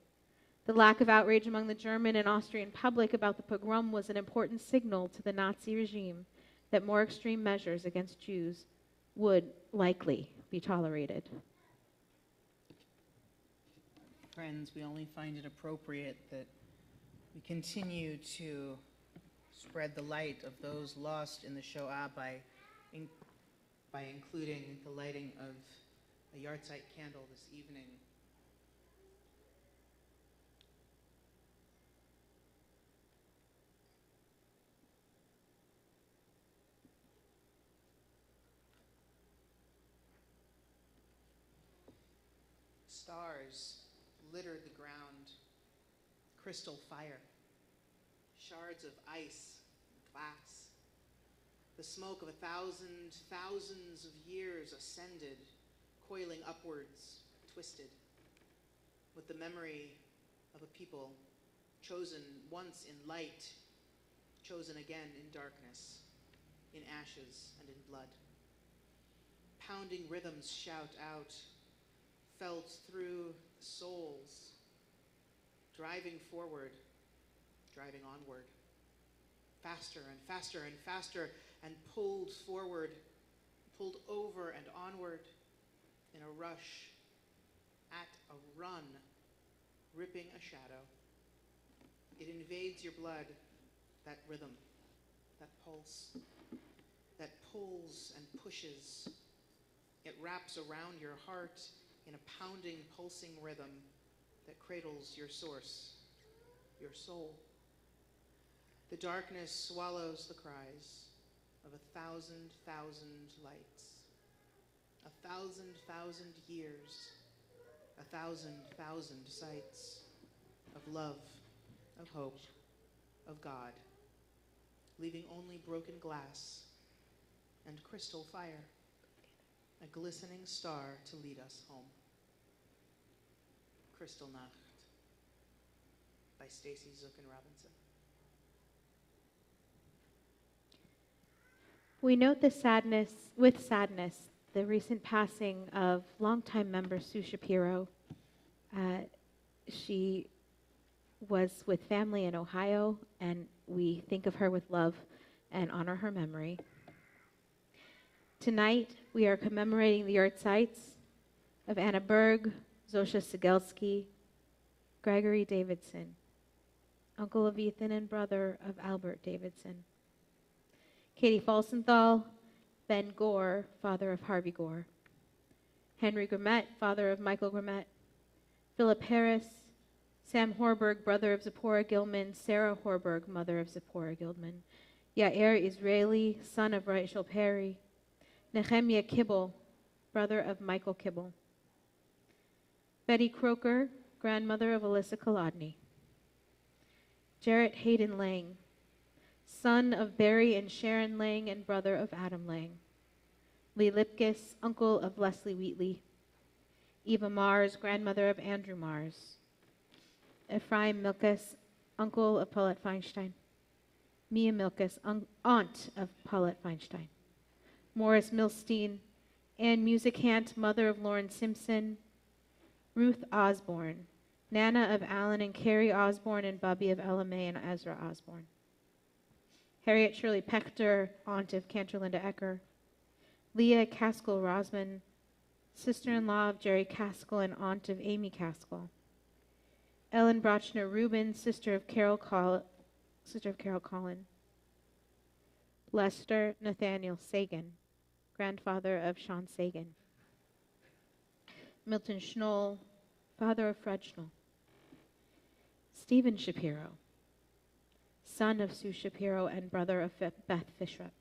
The lack of outrage among the German and Austrian public about the pogrom was an important signal to the Nazi regime that more extreme measures against Jews would likely be tolerated. Friends, we only find it appropriate that we continue to spread the light of those lost in the Shoah by including the lighting of a yahrzeit candle this evening. Stars littered the ground, crystal fire, shards of ice and glass. The smoke of thousands of years ascended, coiling upwards, twisted, with the memory of a people chosen once in light, chosen again in darkness, in ashes and in blood. Pounding rhythms shout out, felt through the souls, driving forward, driving onward, faster and faster and faster, and pulled forward, pulled over and onward in a rush, at a run, ripping a shadow. It invades your blood, that rhythm, that pulse, that pulls and pushes. It wraps around your heart in a pounding, pulsing rhythm that cradles your source, your soul. The darkness swallows the cries of 1,000,000 lights, 1,000,000 years, 1,000,000 sights of love, of hope, of God, leaving only broken glass and crystal fire, a glistening star to lead us home. Crystal Nacht by Stacy Zucken Robinson. We note with sadness, the recent passing of longtime member Sue Shapiro. She was with family in Ohio, and we think of her with love and honor her memory. Tonight, we are commemorating the yahrzeit of Anna Berg, Zosha Sigelski, Gregory Davidson, uncle of Ethan and brother of Albert Davidson, Katie Falsenthal, Ben Gore, father of Harvey Gore, Henry Grimmett, father of Michael Grimmett, Philip Harris, Sam Horberg, brother of Zipporah Gilman, Sarah Horberg, mother of Zipporah Gilman, Yair Israeli, son of Rachel Perry, Nehemiah Kibble, brother of Michael Kibble, Betty Croker, grandmother of Alyssa Kolodny, Jarrett Hayden Lang, son of Barry and Sharon Lang and brother of Adam Lang, Lee Lipkis, uncle of Leslie Wheatley, Eva Mars, grandmother of Andrew Mars, Ephraim Milkus, uncle of Paulette Feinstein, Mia Milkus, aunt of Paulette Feinstein, Morris Milstein, Ann Musicant, mother of Lauren Simpson, Ruth Osborne, Nana of Alan and Carrie Osborne and Bubby of Ella Mae and Ezra Osborne, Harriet Shirley Pechter, aunt of Cantor-Linda Ecker, Leah Caskell Rosman, sister-in-law of Jerry Caskell and aunt of Amy Caskell, Ellen Brochner Rubin, sister of Carol Collin, Lester Nathaniel Sagan, grandfather of Sean Sagan, Milton Schnoll, father of Fred Schnoll, Stephen Shapiro, son of Sue Shapiro and brother of Beth Fishrep,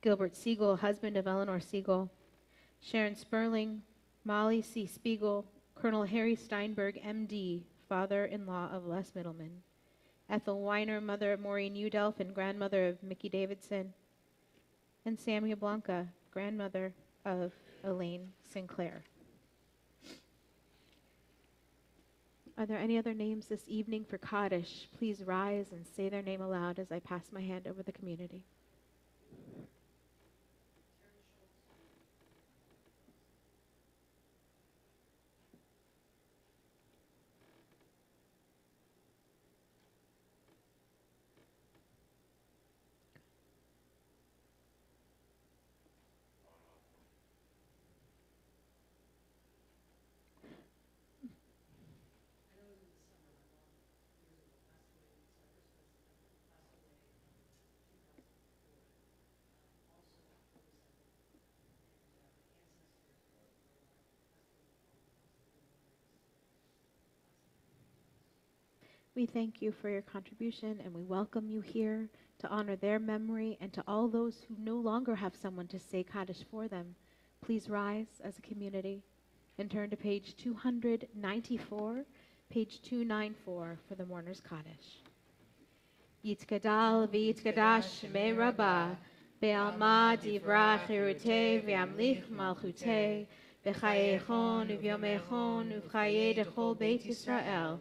Gilbert Siegel, husband of Eleanor Siegel, Sharon Sperling, Molly C. Spiegel, Colonel Harry Steinberg, M.D., father-in-law of Les Middleman, Ethel Weiner, mother of Maureen Udelf and grandmother of Mickey Davidson, and Samia Blanca, grandmother of Elaine Sinclair. Are there any other names this evening for Kaddish? Please rise and say their name aloud as I pass my hand over the community. We thank you for your contribution, and we welcome you here to honor their memory, and to all those who no longer have someone to say Kaddish for them. Please rise as a community and turn to page 294, page 294 for the Mourner's Kaddish. Yitkadal v'yitkadash shemei rabbah, be'alma divrach irutei v'yamlich malchutei, b'chayechon u'vyomechon u'chayei dechol beit Yisrael,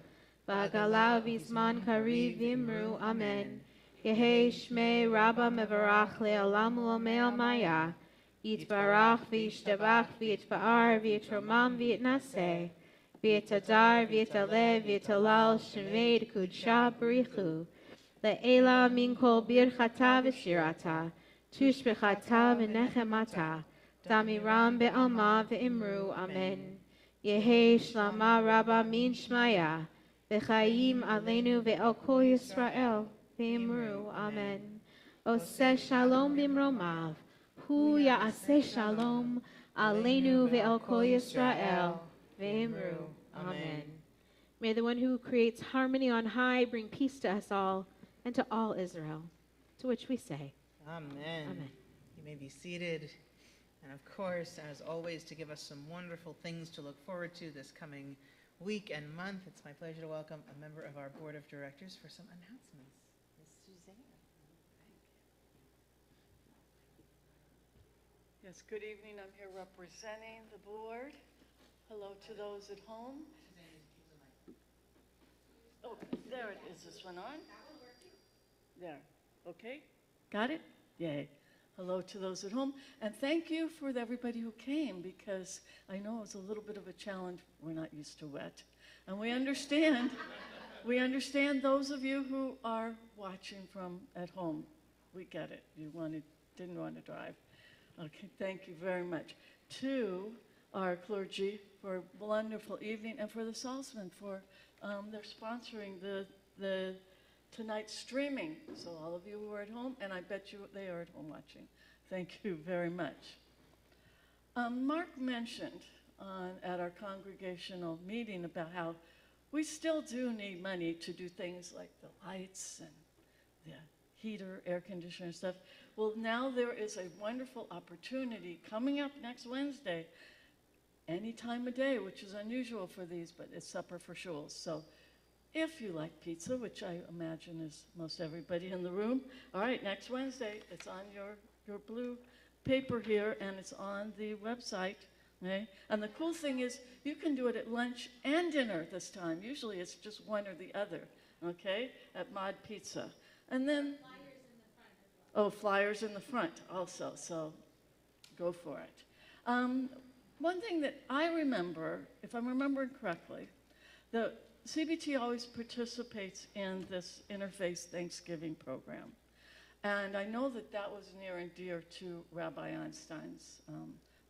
V'agala v'zman kariv v'imru, amen. Yehei shmei rabba mevarach le'olam u'omei maya. Yitbarach v'yishtabach v'yitba'ar v'yitromam v'yitnaseh. V'yitadar v'yitaleh v'yitalal shemei d'kudsha b'richu. Le'ela min kol birchata v'shirata. Tushbechata v'nechemata. Damiram be'alma v'imru, amen. Yehei shlama rabba min shmaya. V'chaim aleinu ve'el kol Yisrael. V'imru. Amen. Oseh shalom bimromav. Hu ya'aseh shalom aleinu ve'al kol Yisrael. V'imru. Amen. May the one who creates harmony on high bring peace to us all and to all Israel. To which we say, Amen. Amen. You may be seated. And of course, as always, to give us some wonderful things to look forward to this coming week and month, it's my pleasure to welcome a member of our board of directors for some announcements. Ms. Suzanne. Yes, good evening. I'm here representing the board. Hello to those at home. Oh, there it is. This one on? There. Okay. Got it? Yay. Hello to those at home. And thank you for everybody who came, because I know it's a little bit of a challenge. We're not used to wet. And we understand those of you who are watching from at home. We get it. You didn't want to drive. Okay, thank you very much. To our clergy for a wonderful evening, and for the Salzman for they're sponsoring the tonight's streaming. So all of you who are at home, and I bet you they are at home watching. Thank you very much. Mark mentioned at our congregational meeting about how we still do need money to do things like the lights and the heater, air conditioner stuff. Well, now there is a wonderful opportunity coming up next Wednesday, any time of day, which is unusual for these, but it's supper for shuls. So if you like pizza, which I imagine is most everybody in the room, all right, next Wednesday, it's on your blue paper here, and it's on the website. Okay? And the cool thing is you can do it at lunch and dinner this time. Usually it's just one or the other, okay, at Mod Pizza. And then flyers in the front also, so go for it. One thing that I remember, if I'm remembering correctly, the CBT always participates in this Interfaith Thanksgiving program. And I know that that was near and dear to Rabbi Einstein's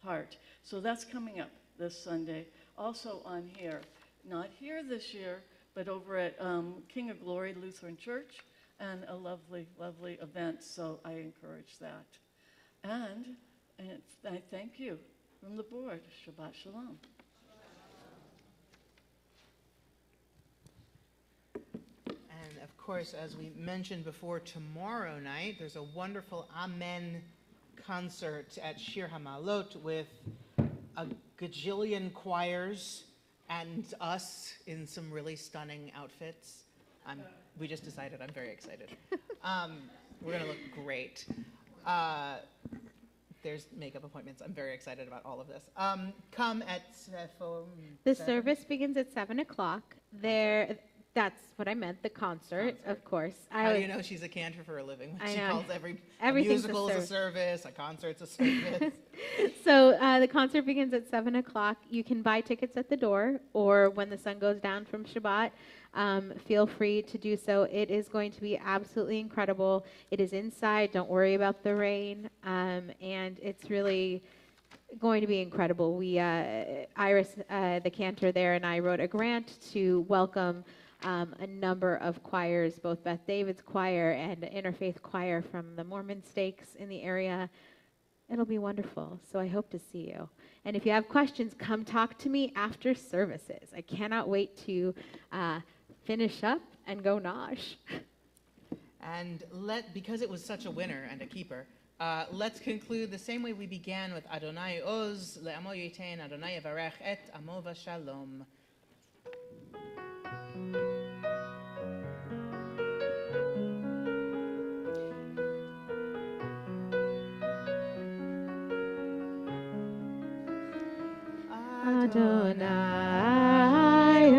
heart. So that's coming up this Sunday. Also on here, not here this year, but over at King of Glory Lutheran Church, and a lovely, lovely event. So I encourage that. And I thank you from the board. Shabbat Shalom. And of course, as we mentioned before, tomorrow night there's a wonderful Amen concert at Shir Hamalot with a gajillion choirs and us in some really stunning outfits. We just decided. I'm very excited. We're going to look great. There's makeup appointments. I'm very excited about all of this. Come at The service begins at 7 o'clock. That's what I meant, the concert. Of course. How do you know she's a cantor for a living? I She know. calls every Everything's a musical is a service, a concert's a service. So the concert begins at 7 o'clock. You can buy tickets at the door, or when the sun goes down from Shabbat, feel free to do so. It is going to be absolutely incredible. It is inside. Don't worry about the rain. And it's really going to be incredible. We, Iris, the cantor there, and I wrote a grant to welcome a number of choirs, both Beth David's choir and Interfaith choir from the Mormon stakes in the area. It'll be wonderful. So I hope to see you. And if you have questions, come talk to me after services. I cannot wait to finish up and go nosh. And because it was such a winner and a keeper, let's conclude the same way we began with Adonai Oz, Le'amo Yitain, Adonai Yavarech et Amo V'Shalom. Adonai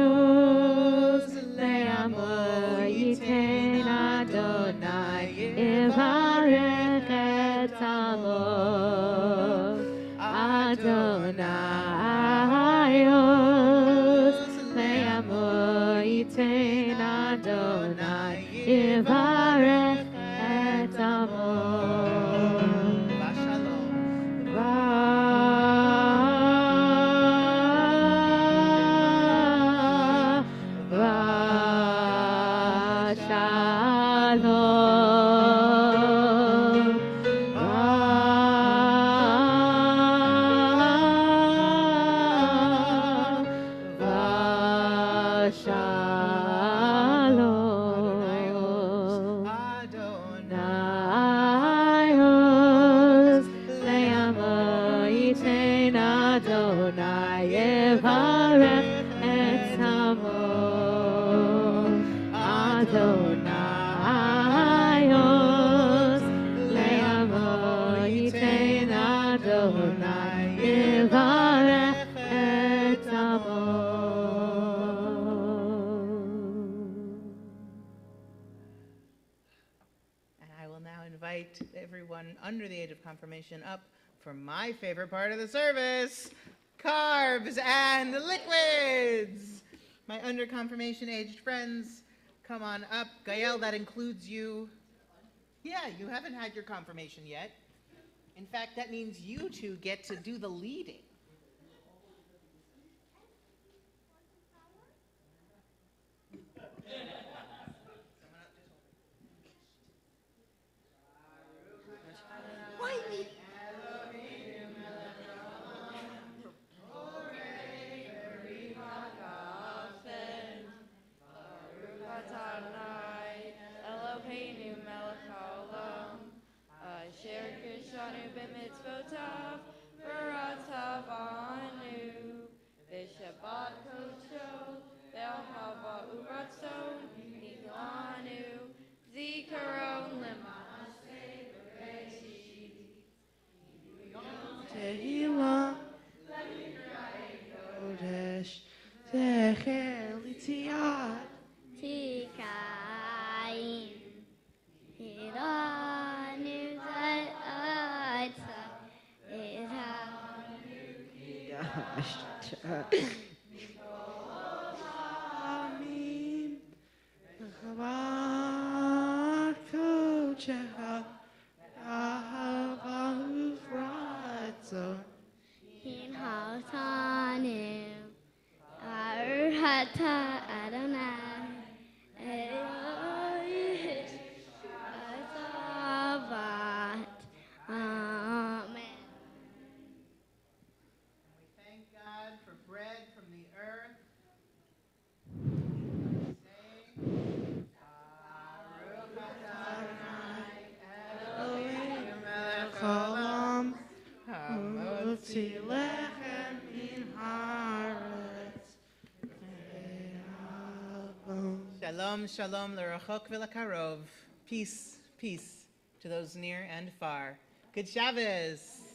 Oz, Le'amo Yitain, Adonai Yavarech et Amo. Adonai Oz, Le'amo Yitain, Adonai Yavarech et Amo. Shalom. And I will now invite everyone under the age of confirmation up for my favorite part of the service, carbs and liquids. My under confirmation aged friends, come on up. Gael, that includes you. Yeah, you haven't had your confirmation yet. In fact, that means you two get to do the leading. Eloheinu melech haolam, asher kishanu b'mitzvotav, v'ratav anu, v'shabbat kodsho, v'ahava uratzon, niglanu, zikaron l'maaseh b'reshit. Tehillah, Kodesh, Zecher L'Tziat, Tikaim, Hiranu Zayatsa, Amin, Chabad Kodesh, Ahava Uvratzon, Hin Haltanu, Arhata Adonai, Elohish, Azavat, Amen. We thank God for bread from the earth. Eloheinu melech haolam, hamotzi lechem min haaretz, ve'alon. Shalom, shalom, l'rachok v'lakarov. Peace, peace to those near and far. Good Shabbos.